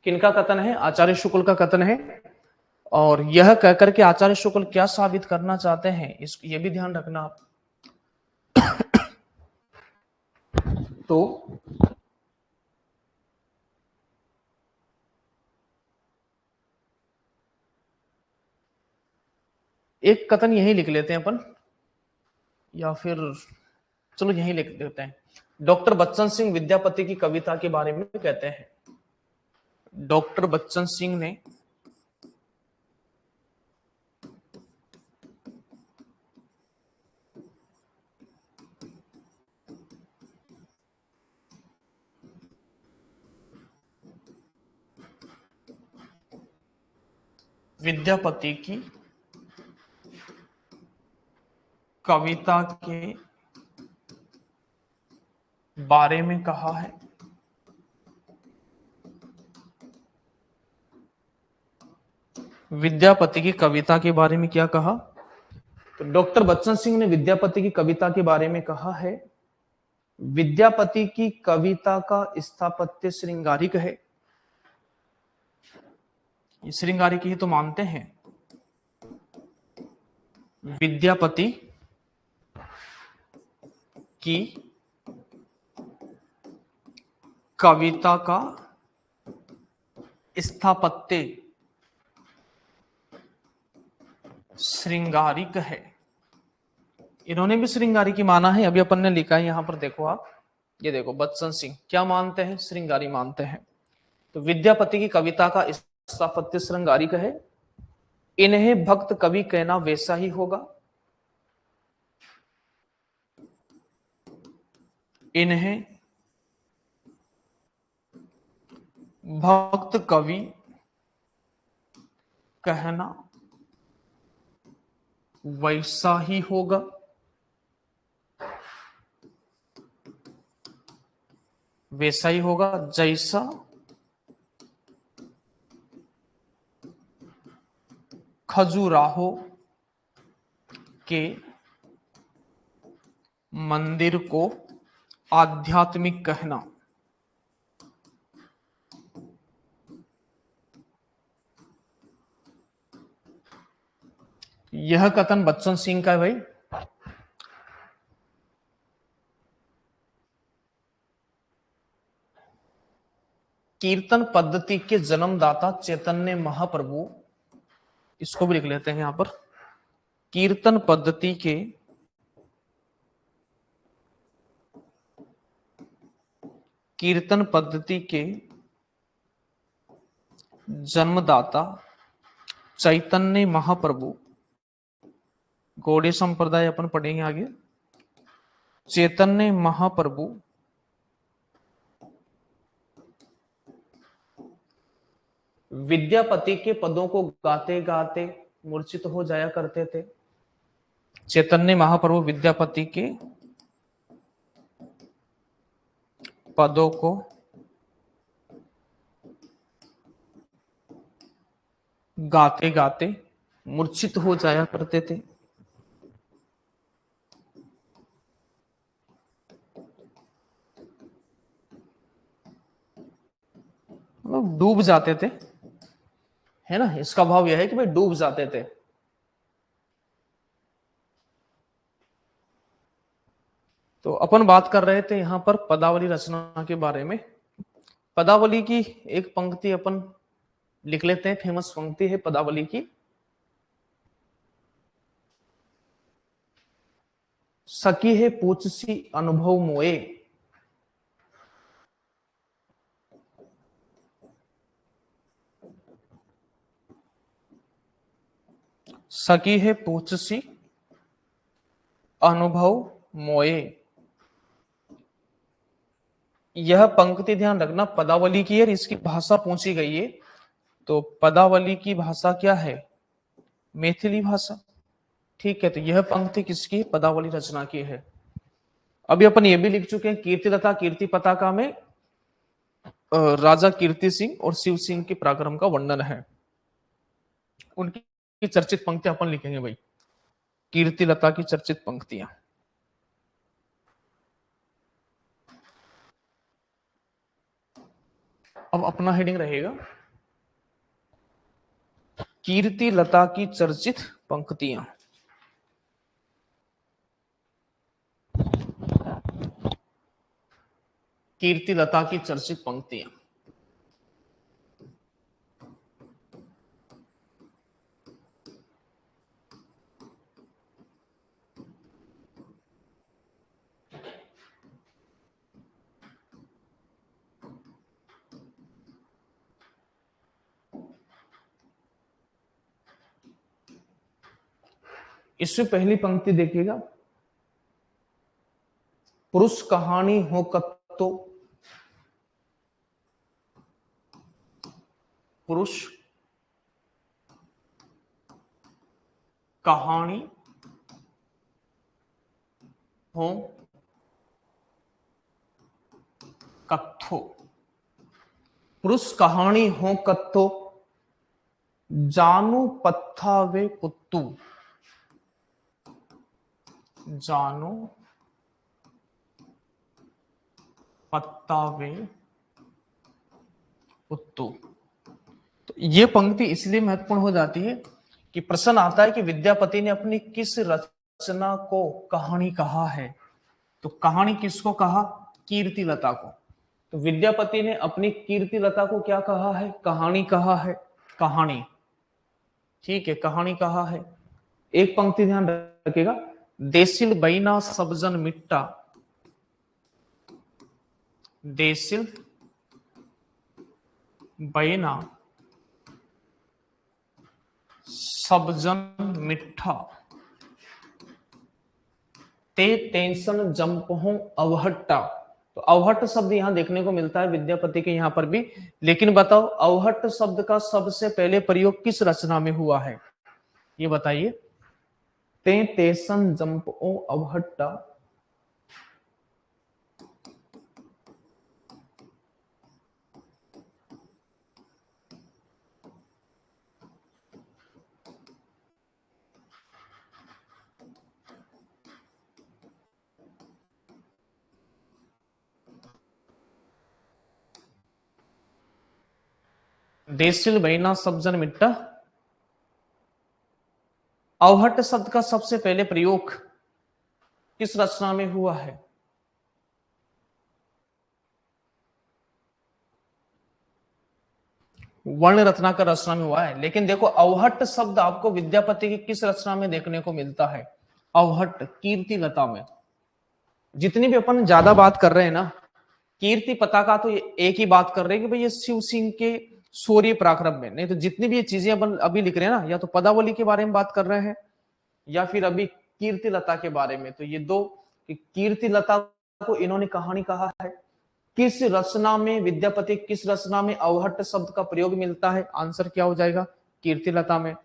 किनका कथन है? आचार्य शुक्ल का कथन है। और यह कहकर के आचार्य शुक्ल क्या साबित करना चाहते हैं, इस ये भी ध्यान रखना आप। तो एक कथन यही लिख लेते हैं अपन, या फिर चलो यही लिख देते हैं। डॉक्टर बच्चन सिंह विद्यापति की कविता के बारे में कहते हैं, डॉक्टर बच्चन सिंह ने विद्यापति की कविता के बारे में कहा है, विद्यापति की कविता के बारे में क्या कहा? तो डॉक्टर बच्चन सिंह ने विद्यापति की कविता के बारे में कहा है, विद्यापति की कविता का स्थापत्य श्रृंगारिक है। ये श्रृंगारिक ही तो मानते हैं। विद्यापति की कविता का स्थापत्य श्रृंगारिक है। इन्होंने भी श्रृंगारिक ही माना है। अभी अपन ने लिखा है यहां पर, देखो आप, ये देखो, बच्चन सिंह क्या मानते हैं? श्रृंगारी मानते हैं। तो विद्यापति की कविता का स्थापत्य श्रृंगारिक है। इन्हें भक्त कवि कहना वैसा ही होगा, इन्हें भक्त कवि कहना वैसा ही होगा, वैसा ही होगा जैसा खजुराहो के मंदिर को आध्यात्मिक कहना। यह कथन बच्चन सिंह का है भाई। कीर्तन पद्धति के जन्मदाता चैतन्य महाप्रभु, इसको भी लिख लेते हैं यहां पर। कीर्तन पद्धति के कीर्तन पद्धति के जन्मदाता चैतन्य महाप्रभु, गौड़ीय संप्रदाय अपन पढ़ेंगे आगे। चैतन्य महाप्रभु विद्यापति के पदों को गाते गाते मूर्छित हो जाया करते थे। चैतन्य महाप्रभु विद्यापति के पदों को गाते गाते मूर्छित हो जाया करते थे। मतलब डूब जाते थे, है ना। इसका भाव यह है कि भाई डूब जाते थे। तो अपन बात कर रहे थे यहां पर पदावली रचना के बारे में। पदावली की एक पंक्ति अपन लिख लेते हैं, फेमस पंक्ति है पदावली की। सकी है पूछ सी अनुभव मोए, सकी है पूछ सी अनुभव मोए। यह पंक्ति ध्यान रखना पदावली की है, इसकी भाषा पूछी गई है। तो पदावली की भाषा क्या है? मैथिली भाषा। ठीक है, तो यह पंक्ति किसकी? पदावली रचना की है। अभी अपन ये भी लिख चुके हैं कीर्तिलता कीर्ति पताका में राजा कीर्ति सिंह और शिव सिंह के पराक्रम का वर्णन है। उनकी चर्चित पंक्तियां अपन लिखेंगे भाई, कीर्तिलता की चर्चित पंक्तियां। अब अपना हेडिंग रहेगा कीर्तिलता की चर्चित पंक्तियां। कीर्तिलता की चर्चित पंक्तियां। इससे पहली पंक्ति देखिएगा, पुरुष कहानी हो कत्तो, पुरुष कहानी हो कत्थो, पुरुष कहानी हो कत्थो, जानू पत्था वे कुत्तू, जानू पत्ता वे कुत्तू। तो ये पंक्ति इसलिए महत्वपूर्ण हो जाती है कि प्रश्न आता है कि विद्यापति ने अपनी किस रचना को कहानी कहा है। तो कहानी किसको कहा? कीर्तिलता को। तो विद्यापति ने अपनी कीर्तिलता को क्या कहा है? कहानी कहा है। कहानी, ठीक है, कहानी कहा है। एक पंक्ति ध्यान रखिएगा, देसिल बैना सबजन मिट्टा, देसिल बैना सबजन मिठा, ते टेंशन जंपहो अवहट्टा। तो अवहट शब्द यहां देखने को मिलता है विद्यापति के यहां पर भी। लेकिन बताओ अवहट शब्द का सबसे पहले प्रयोग किस रचना में हुआ है? ये बताइए। ते टेंशन जंपो अवहट्टा, देसिल बैना सबजन मिट्टा। अवहट शब्द का सबसे पहले प्रयोग किस रचना में हुआ है? वर्ण रत्नाकर रचना में हुआ है। लेकिन देखो अवहट शब्द आपको विद्यापति की किस रचना में देखने को मिलता है? अवहट कीर्तिलता में। जितनी भी अपन ज्यादा बात कर रहे हैं ना, कीर्ति पताका तो एक ही बात कर रहे हैं कि भाई ये शिव सिंह के शौर्य पराक्रम में, नहीं तो जितनी भी ये चीजें अपन अभी लिख रहे हैं ना, या तो पदावली के बारे में बात कर रहे हैं या फिर अभी कीर्ति लता के बारे में। तो ये दो, कि कीर्ति लता को इन्होंने कहानी कहा है। किस रचना में विद्यापति, किस रचना में अवहट्ट शब्द का प्रयोग मिलता है? आंसर क्या हो जाएगा? कीर्ति लता में।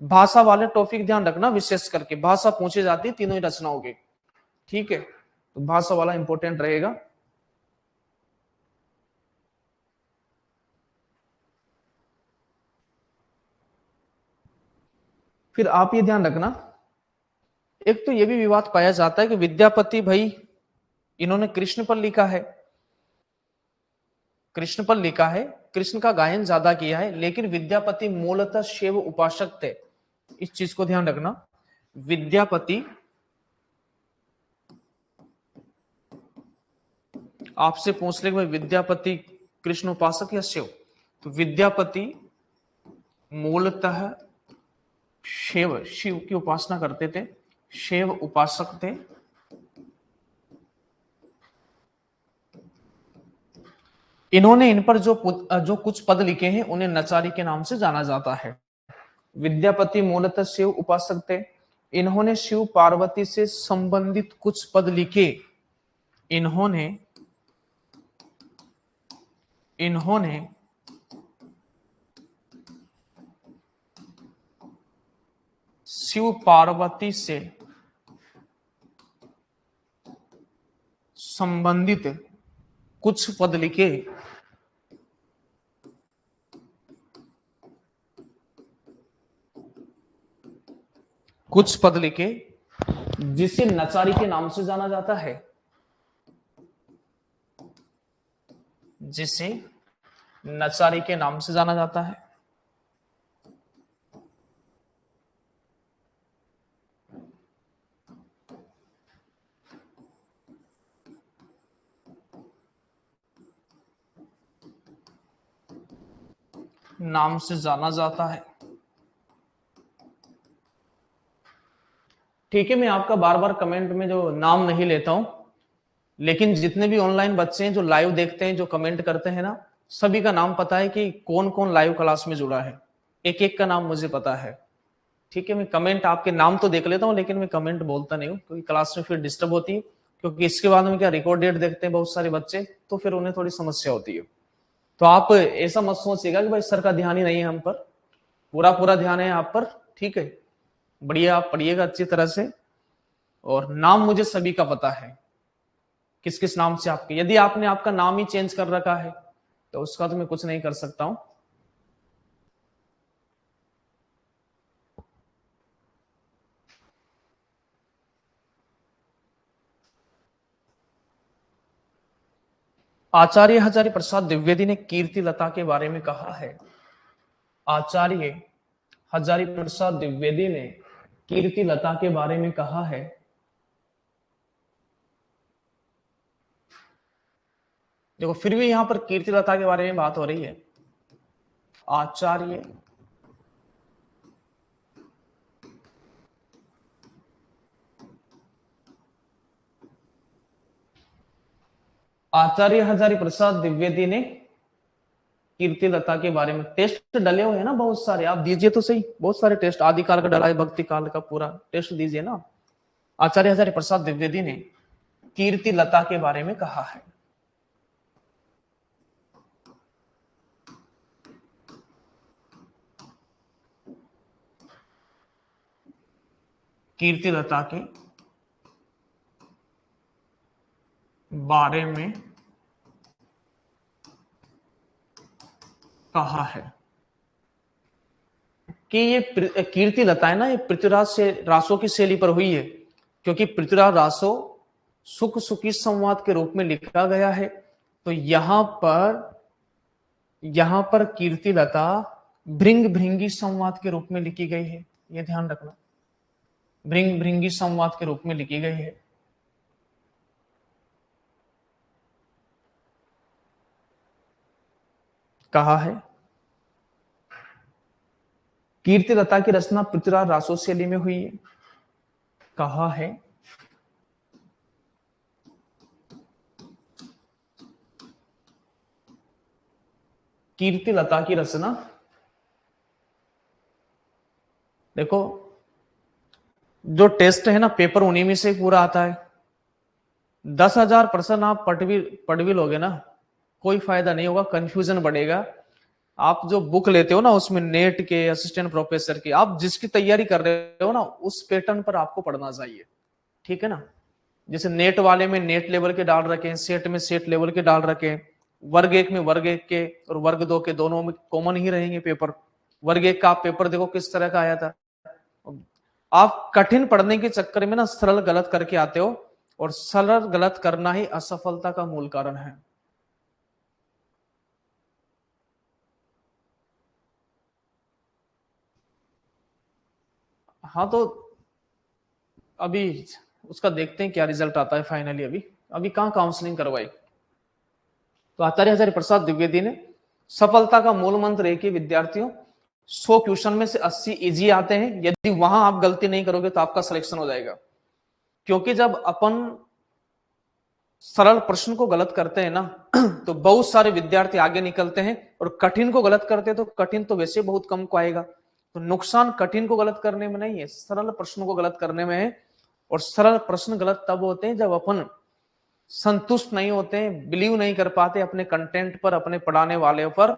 भाषा वाले टॉपिक ध्यान रखना, विशेष करके भाषा पूछे जाती है तीनों ही रचनाओं के, ठीक है, तो भाषा वाला इंपॉर्टेंट रहेगा। फिर आप ये ध्यान रखना, एक तो ये भी विवाद पाया जाता है कि विद्यापति भाई इन्होंने कृष्ण पर लिखा है, कृष्ण पर लिखा है, कृष्ण का गायन ज्यादा किया है, लेकिन विद्यापति मूलतः शिव उपासक थे। इस चीज को ध्यान रखना, विद्यापति, आपसे पूछ ले भाई विद्यापति कृष्ण उपासक या शिव, तो विद्यापति मूलतः शिव, शिव की उपासना करते थे, शिव उपासक थे। इन्होंने इन पर जो कुछ पद लिखे हैं उन्हें नचारी के नाम से जाना जाता है। विद्यापति मूलतः शिव उपासक थे, इन्होंने शिव पार्वती से संबंधित कुछ पद लिखे। इन्होंने शिव पार्वती से संबंधित कुछ पद लिखे, कुछ पद लिखे जिसे नचारी के नाम से जाना जाता है, जिसे नचारी के नाम से जाना जाता है। नाम से जाना जाता है, ठीक है। मैं आपका बार बार कमेंट में जो नाम नहीं लेता हूं, लेकिन जितने भी ऑनलाइन बच्चे हैं जो लाइव देखते हैं, जो कमेंट करते हैं ना, सभी का नाम पता है कि कौन कौन लाइव क्लास में जुड़ा है, एक एक का नाम मुझे पता है, ठीक है। मैं कमेंट आपके नाम तो देख लेता हूं, लेकिन मैं कमेंट बोलता नहीं हूं, क्योंकि क्लास में फिर डिस्टर्ब होती है, क्योंकि इसके बाद में क्या रिकॉर्डेड देखते हैं बहुत सारे बच्चे, तो फिर उन्हें थोड़ी समस्या होती है। तो आप ऐसा मत सोचिएगा कि भाई सर का ध्यान ही नहीं है हम पर, पूरा पूरा ध्यान है आप पर, ठीक है। बढ़िया आप पढ़िएगा अच्छी तरह से, और नाम मुझे सभी का पता है, किस किस नाम से आपके, यदि आपने आपका नाम ही चेंज कर रखा है तो उसका तो मैं कुछ नहीं कर सकता हूं। आचार्य हजारी प्रसाद द्विवेदी ने कीर्ति लता के बारे में कहा है, आचार्य हजारी प्रसाद द्विवेदी ने कीर्ति लता के बारे में कहा है, देखो फिर भी यहां पर कीर्ति लता के बारे में बात हो रही है। आचार्य आचार्य हजारी प्रसाद द्विवेदी ने कीर्ति लता के बारे में, टेस्ट डले हुए हैं ना बहुत सारे, आप दीजिए तो सही, बहुत सारे टेस्ट, आदिकाल का डला है, भक्ति काल का, पूरा टेस्ट दीजिए ना। आचार्य हजारी प्रसाद द्विवेदी ने कीर्ति लता के बारे में कहा है, कीर्ति लता के बारे में कहा है कि ये कीर्ति लता है ना, ये पृथ्वीराज से रासो की शैली पर हुई है, क्योंकि पृथ्वीराज रासो सुख सुखी संवाद के रूप में लिखा गया है। तो यहां पर कीर्ति लता भृंग भृंगी संवाद के रूप में लिखी गई है, ये ध्यान रखना, भृंग भृंगी संवाद के रूप में लिखी गई है। कहा है कीर्ति लता की रचना पृथ्वीराज रासो शैली में हुई है, कहा है कीर्तिलता की रचना, देखो जो टेस्ट है ना पेपर उन्हीं में से पूरा आता है। 10,000 प्रश्न आप पढ़ भी लोगे ना, कोई फायदा नहीं होगा, कंफ्यूजन बढ़ेगा। आप जो बुक लेते हो ना उसमें नेट के, असिस्टेंट प्रोफेसर के, आप जिसकी तैयारी कर रहे हो ना उस पैटर्न पर आपको पढ़ना चाहिए, ठीक है ना। जैसे नेट वाले में नेट लेवल के डाल रखे हैं, सेट में सेट लेवल के डाल रखे हैं, वर्ग एक में वर्ग एक के और वर्ग दो के दोनों में कॉमन ही रहेंगे पेपर। वर्ग एक का आप पेपर देखो किस तरह का आया था। आप कठिन पढ़ने के चक्कर में ना सरल गलत करके आते हो, और सरल गलत करना ही असफलता का मूल कारण है। हाँ तो अभी उसका देखते हैं क्या रिजल्ट आता है फाइनली। अभी कहाँ काउंसलिंग करवाई। तो आचार्य हजारी प्रसाद द्विवेदी ने सफलता का मूल मंत्र एक ही विद्यार्थियों, 100 क्वेश्चन में से 80 इजी आते हैं, यदि वहां आप गलती नहीं करोगे तो आपका सिलेक्शन हो जाएगा। क्योंकि जब अपन सरल प्रश्न को गलत करते हैं ना तो बहुत सारे विद्यार्थी आगे निकलते हैं, और कठिन को गलत करते हैं तो कठिन तो वैसे बहुत कम को आएगा। तो नुकसान कठिन को गलत करने में नहीं है, सरल प्रश्न को गलत करने में है। और सरल प्रश्न गलत तब होते हैं जब अपन संतुष्ट नहीं होते हैं, बिलीव नहीं कर पाते अपने कंटेंट पर, अपने पढ़ाने वाले पर,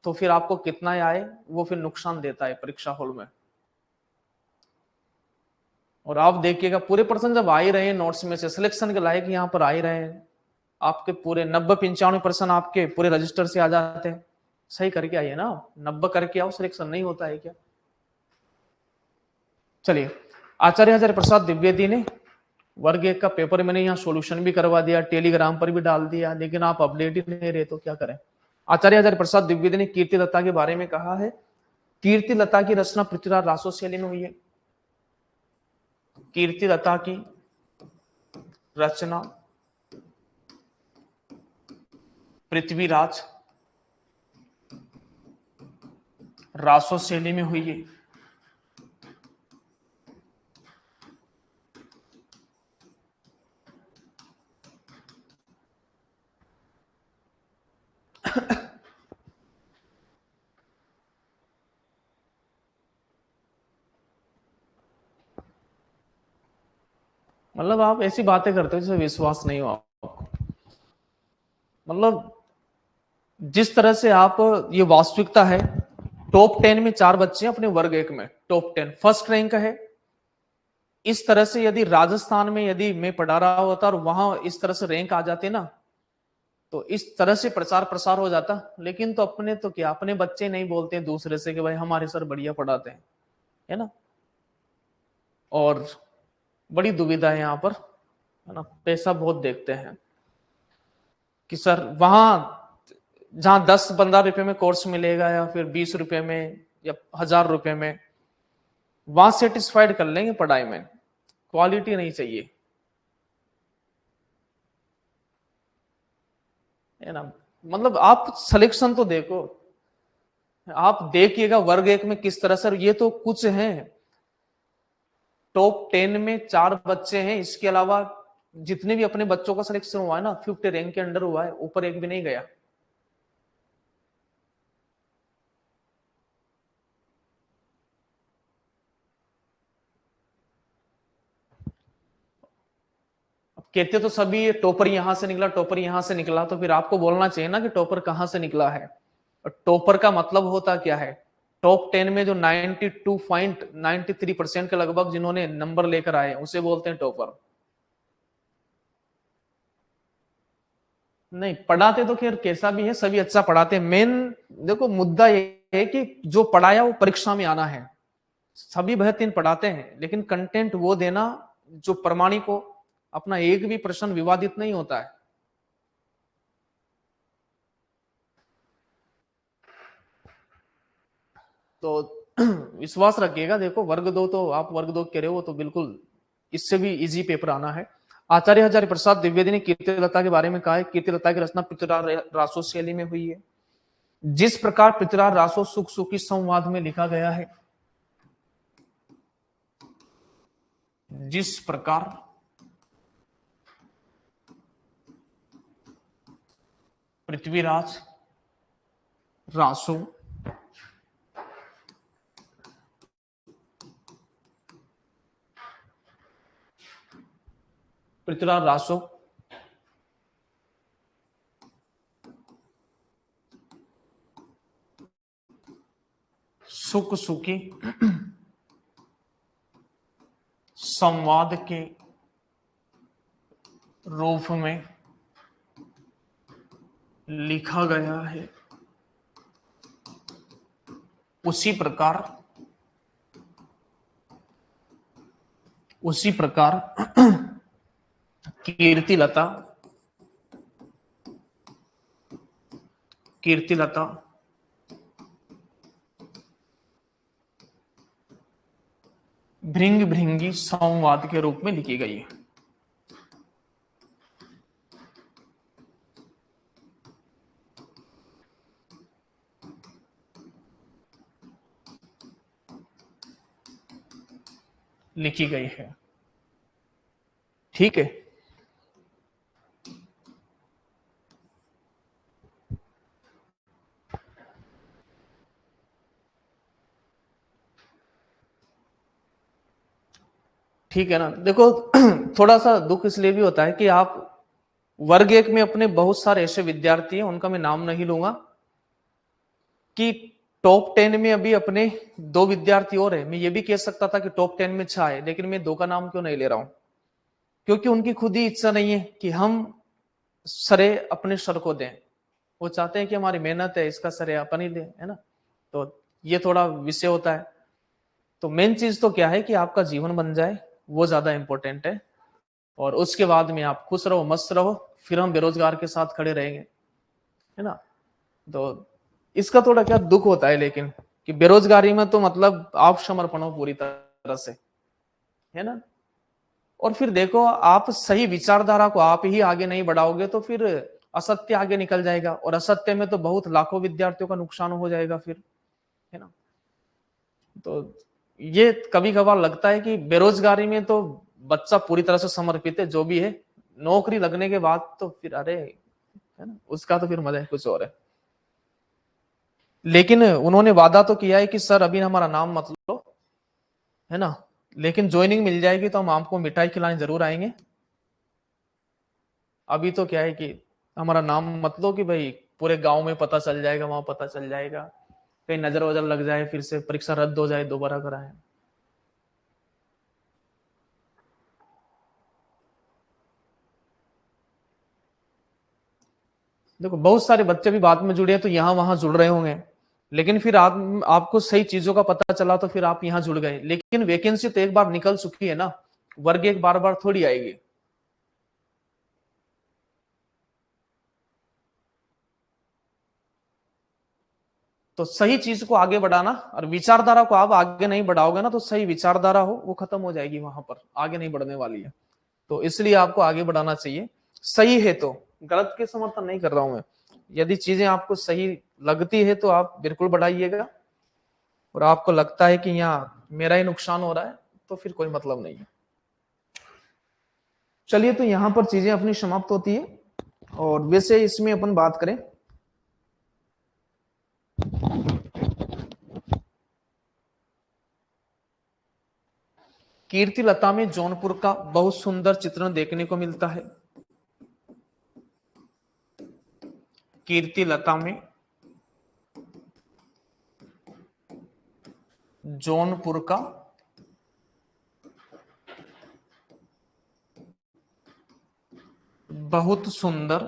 तो फिर आपको कितना आए वो फिर नुकसान देता है परीक्षा हॉल में। और आप देखिएगा पूरे पर्सन जब आ ही रहे हैं नोट्स में से, सिलेक्शन के लायक यहाँ पर आ ही रहे हैं, आपके पूरे 90-95% आपके पूरे रजिस्टर से आ जाते हैं। सही करके आइए ना, 90 करके आओ, सिलेक्शन नहीं होता है क्या। चलिए, आचार्य हजारी प्रसाद द्विवेदी ने वर्ग एक का पेपर मैंने यहाँ सॉल्यूशन भी करवा दिया, टेलीग्राम पर भी डाल दिया, लेकिन आप अपडेट ही नहीं रहे तो क्या करें। आचार्य हजारी प्रसाद द्विवेदी ने कीर्तिलता के बारे में कहा है, कीर्तिलता की रचना पृथ्वीराज रासो शैली में हुई है। कीर्तिलता की रचना पृथ्वीराज रासो शैली में हुई है। मतलब आप ऐसी बातें करते हो जिसे विश्वास नहीं हो आपको। मतलब जिस तरह से आप, ये वास्तविकता है, टॉप 10 में 4 बच्चे हैं अपने वर्ग एक में, टॉप 10 फर्स्ट रैंक है। इस तरह से यदि राजस्थान में यदि मैं पढ़ा रहा होता और वहां इस तरह से रैंक आ जाते ना, तो इस तरह से प्रचार प्रसार हो जाता। लेकिन तो अपने तो क्या, अपने बच्चे नहीं बोलते हैं दूसरे से कि भाई हमारे सर बढ़िया पढ़ाते हैं, है ना। और बड़ी दुविधा है यहाँ पर, है ना, पैसा बहुत देखते हैं कि सर वहां जहां 10-15 रुपए में कोर्स मिलेगा या फिर 20 रुपए में या 1000 रुपए में, वहां सेटिस्फाइड कर लेंगे पढ़ाई में, क्वालिटी नहीं चाहिए, है ना। मतलब आप सिलेक्शन तो देखो, आप देखिएगा वर्ग एक में किस तरह से, ये तो कुछ है, टॉप 10 में 4 बच्चे हैं, इसके अलावा जितने भी अपने बच्चों का सिलेक्शन हुआ है ना 50 रैंक के अंडर हुआ है, ऊपर एक भी नहीं गया। अब कहते तो सभी टॉपर यहां से निकला, टॉपर यहां से निकला, तो फिर आपको बोलना चाहिए ना कि टॉपर कहां से निकला है। और टॉपर का मतलब होता क्या है, टॉप 10 में जो 92.93% के लगभग जिन्होंने नंबर लेकर आए उसे बोलते हैं टॉपर। नहीं पढ़ाते तो खैर कैसा भी है, सभी अच्छा पढ़ाते हैं। मेन देखो मुद्दा ये है कि जो पढ़ाया वो परीक्षा में आना है। सभी बेहतरीन पढ़ाते हैं, लेकिन कंटेंट वो देना जो प्रमाणिक हो। अपना एक भी प्रश्न विवादित नहीं होता है। तो विश्वास रखिएगा, देखो वर्ग दो तो आप वर्ग दो कह रहे हो, तो बिल्कुल इससे भी इजी पेपर आना है। आचार्य हजारी प्रसाद द्विवेदी ने कीर्तिलता के बारे में कहा है, कीर्तिलता की रचना पृथ्वीराज रासो शैली में हुई है। जिस प्रकार पृथ्वीराज रासो सुख सुखी संवाद में लिखा गया है, जिस प्रकार पृथ्वीराज रासो, पृथ्वीराज रासो, सुख सुखी, संवाद के रूप में लिखा गया है, उसी प्रकार कीर्तिलता कीर्तिलता भृंग भृंगी संवाद के रूप में लिखी गई है। लिखी गई है, ठीक है। ठीक है ना, देखो थोड़ा सा दुख इसलिए भी होता है कि आप वर्ग एक में अपने बहुत सारे ऐसे विद्यार्थी हैं, उनका मैं नाम नहीं लूंगा, कि टॉप 10 में अभी अपने 2 विद्यार्थी और है। मैं ये भी कह सकता था कि टॉप 10 में 6 है, लेकिन मैं 2 का नाम क्यों नहीं ले रहा हूं? क्योंकि उनकी खुद ही इच्छा नहीं है कि हम सरे अपने सर को दें। वो चाहते हैं कि हमारी मेहनत है, इसका सरे अपन ही दें, है ना। तो ये थोड़ा विषय होता है। तो मेन चीज तो क्या है कि आपका जीवन बन जाए, वो ज्यादा इंपॉर्टेंट है। और उसके बाद में आप खुश रहो, मस्त रहो, फिर हम बेरोजगार के साथ खड़े रहेंगे, है ना। तो इसका थोड़ा क्या दुख होता है, लेकिन कि बेरोजगारी में तो मतलब आप समर्पण हो पूरी तरह से, है ना। और फिर देखो, आप सही विचारधारा को आप ही आगे नहीं बढ़ाओगे तो फिर असत्य आगे निकल जाएगा, और असत्य में तो बहुत लाखों विद्यार्थियों का नुकसान हो जाएगा फिर, है ना। तो ये कभी कभार लगता है कि बेरोजगारी में तो बच्चा पूरी तरह से समर्पित है, जो भी है। नौकरी लगने के बाद तो फिर अरे, है ना, उसका तो फिर मजा है कुछ और है। लेकिन उन्होंने वादा तो किया है कि सर अभी हमारा नाम मत लो, है ना, लेकिन ज्वाइनिंग मिल जाएगी तो हम आपको मिठाई खिलाने जरूर आएंगे। अभी तो क्या है कि हमारा नाम मत लो कि भाई पूरे गांव में पता चल जाएगा, वहां पता चल जाएगा, कहीं नजर वजर लग जाए, फिर से परीक्षा रद्द हो जाए, दोबारा कराए। देखो बहुत सारे बच्चे भी बाद में जुड़े हैं तो यहाँ वहां जुड़ रहे होंगे, लेकिन फिर आपको सही चीजों का पता चला तो फिर आप यहाँ जुड़ गए। लेकिन वैकेंसी तो एक बार निकल चुकी है ना, वर्ग एक बार बार थोड़ी आएगी। तो सही चीज को आगे बढ़ाना, और विचारधारा को आप आगे नहीं बढ़ाओगे ना, तो सही विचारधारा हो वो खत्म हो जाएगी, वहां पर आगे नहीं बढ़ने वाली है। तो इसलिए आपको आगे बढ़ाना चाहिए। सही है तो, गलत के समर्थन नहीं कर रहा हूं मैं। यदि चीजें आपको सही लगती है तो आप बिल्कुल बढ़ाइएगा, और आपको लगता है कि यहाँ मेरा ही नुकसान हो रहा है तो फिर कोई मतलब नहीं है। चलिए, तो यहां पर चीजें अपनी समाप्त होती है। और वैसे इसमें अपन बात करें, कीर्तिलता में जौनपुर का बहुत सुंदर चित्रण देखने को मिलता है। कीर्तिलता में जौनपुर का बहुत सुंदर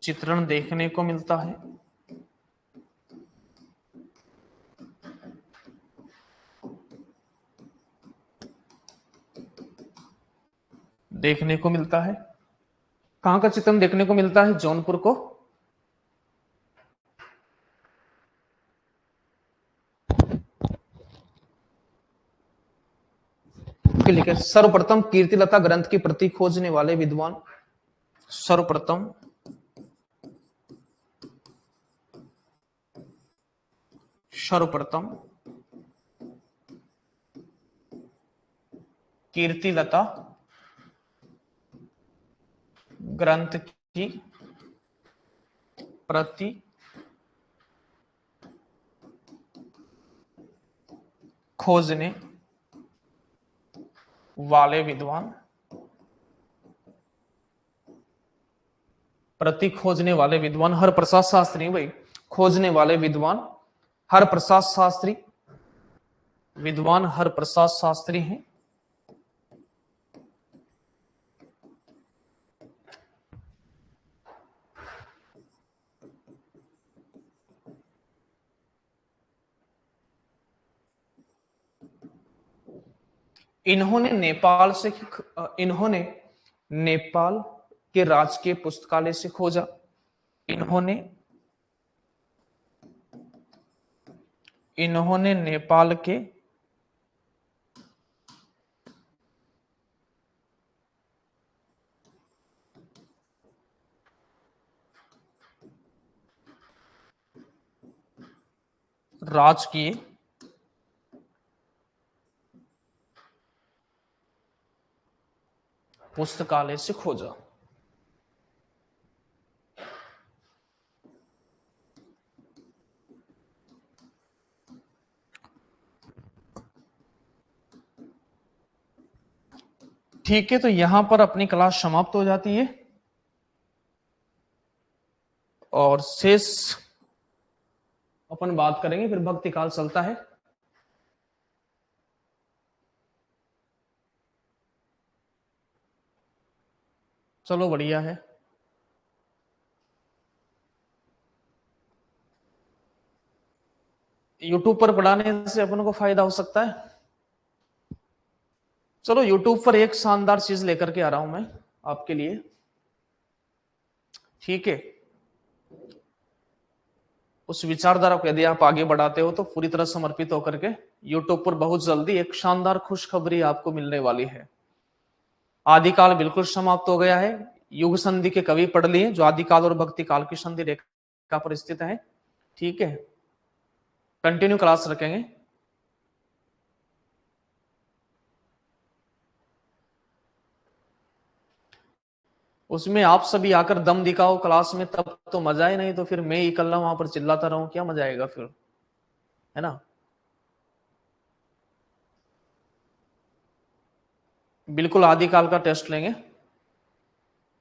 चित्रण देखने को मिलता है। देखने को मिलता है, कहां का चित्रण देखने को मिलता है? जौनपुर को। लिखे सर्वप्रथम कीर्तिलता ग्रंथ की प्रति खोजने वाले विद्वान। सर्वप्रथम सर्वप्रथम कीर्तिलता ग्रंथ की प्रति खोजने वाले विद्वान, प्रति खोजने वाले विद्वान, हर प्रसाद शास्त्री भाई, खोजने वाले विद्वान हर प्रसाद शास्त्री, विद्वान हर प्रसाद शास्त्री हैं। इन्होंने नेपाल के राजकीय पुस्तकालय से खोजा। इन्होंने नेपाल के राजकीय पुस्तकालय से खोजा। ठीक है, तो यहां पर अपनी क्लास समाप्त हो जाती है और शेष अपन बात करेंगे, फिर भक्ति काल चलता है। चलो बढ़िया है। यूट्यूब पर पढ़ाने से अपन को फायदा हो सकता है। चलो यूट्यूब पर एक शानदार चीज लेकर के आ रहा हूं मैं आपके लिए, ठीक है। उस विचारधारा को यदि आप आगे बढ़ाते हो तो पूरी तरह समर्पित होकर के यूट्यूब पर बहुत जल्दी एक शानदार खुशखबरी आपको मिलने वाली है। आदिकाल बिल्कुल समाप्त हो गया है। युग संधि के कवि पढ़ लिए जो आदिकाल और भक्ति काल की संधि रेखा पर स्थित है, ठीक है। कंटिन्यू क्लास रखेंगे। उसमें आप सभी आकर दम दिखाओ क्लास में, तब तो मजा ही, नहीं तो फिर मैं ही इकल्ला वहां पर चिल्लाता रहूं, क्या मजा आएगा फिर, है ना। बिल्कुल आदिकाल का टेस्ट लेंगे।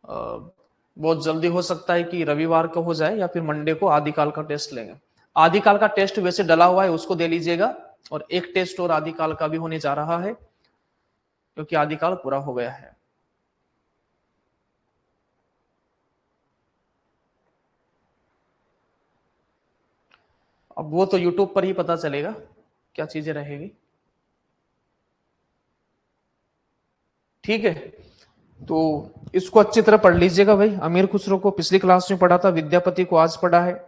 बहुत जल्दी हो सकता है कि रविवार को हो जाए या फिर मंडे को आदिकाल का टेस्ट लेंगे। आदिकाल का टेस्ट वैसे डला हुआ है, उसको दे लीजिएगा, और एक टेस्ट और आदिकाल का भी होने जा रहा है क्योंकि आदिकाल पूरा हो गया है। अब वो तो यूट्यूब पर ही पता चलेगा क्या चीजें रहेगी, ठीक है। तो इसको अच्छी तरह पढ़ लीजिएगा भाई। अमीर खुसरो को पिछली क्लास में पढ़ा था, विद्यापति को आज पढ़ा है।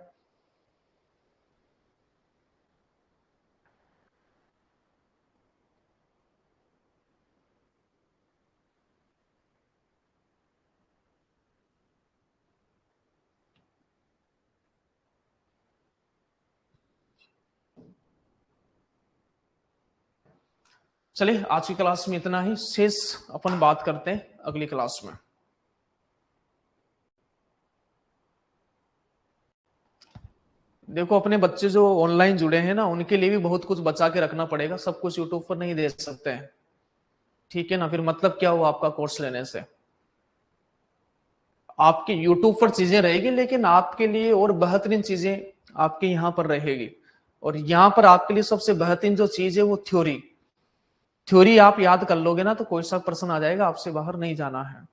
चलिए आज की क्लास में इतना ही, शेष अपन बात करते हैं अगली क्लास में। देखो अपने बच्चे जो ऑनलाइन जुड़े हैं ना, उनके लिए भी बहुत कुछ बचा के रखना पड़ेगा, सब कुछ यूट्यूब पर नहीं दे सकते हैं, ठीक है ना। फिर मतलब क्या हुआ आपका कोर्स लेने से। आपके यूट्यूब पर चीजें रहेगी, लेकिन आपके लिए और बेहतरीन चीजें आपके यहाँ पर रहेगी। और यहाँ पर आपके लिए सबसे बेहतरीन जो चीज है वो थ्योरी। थ्योरी आप याद कर लोगे ना तो कोई सा प्रश्न आ जाएगा, आपसे बाहर नहीं जाना है।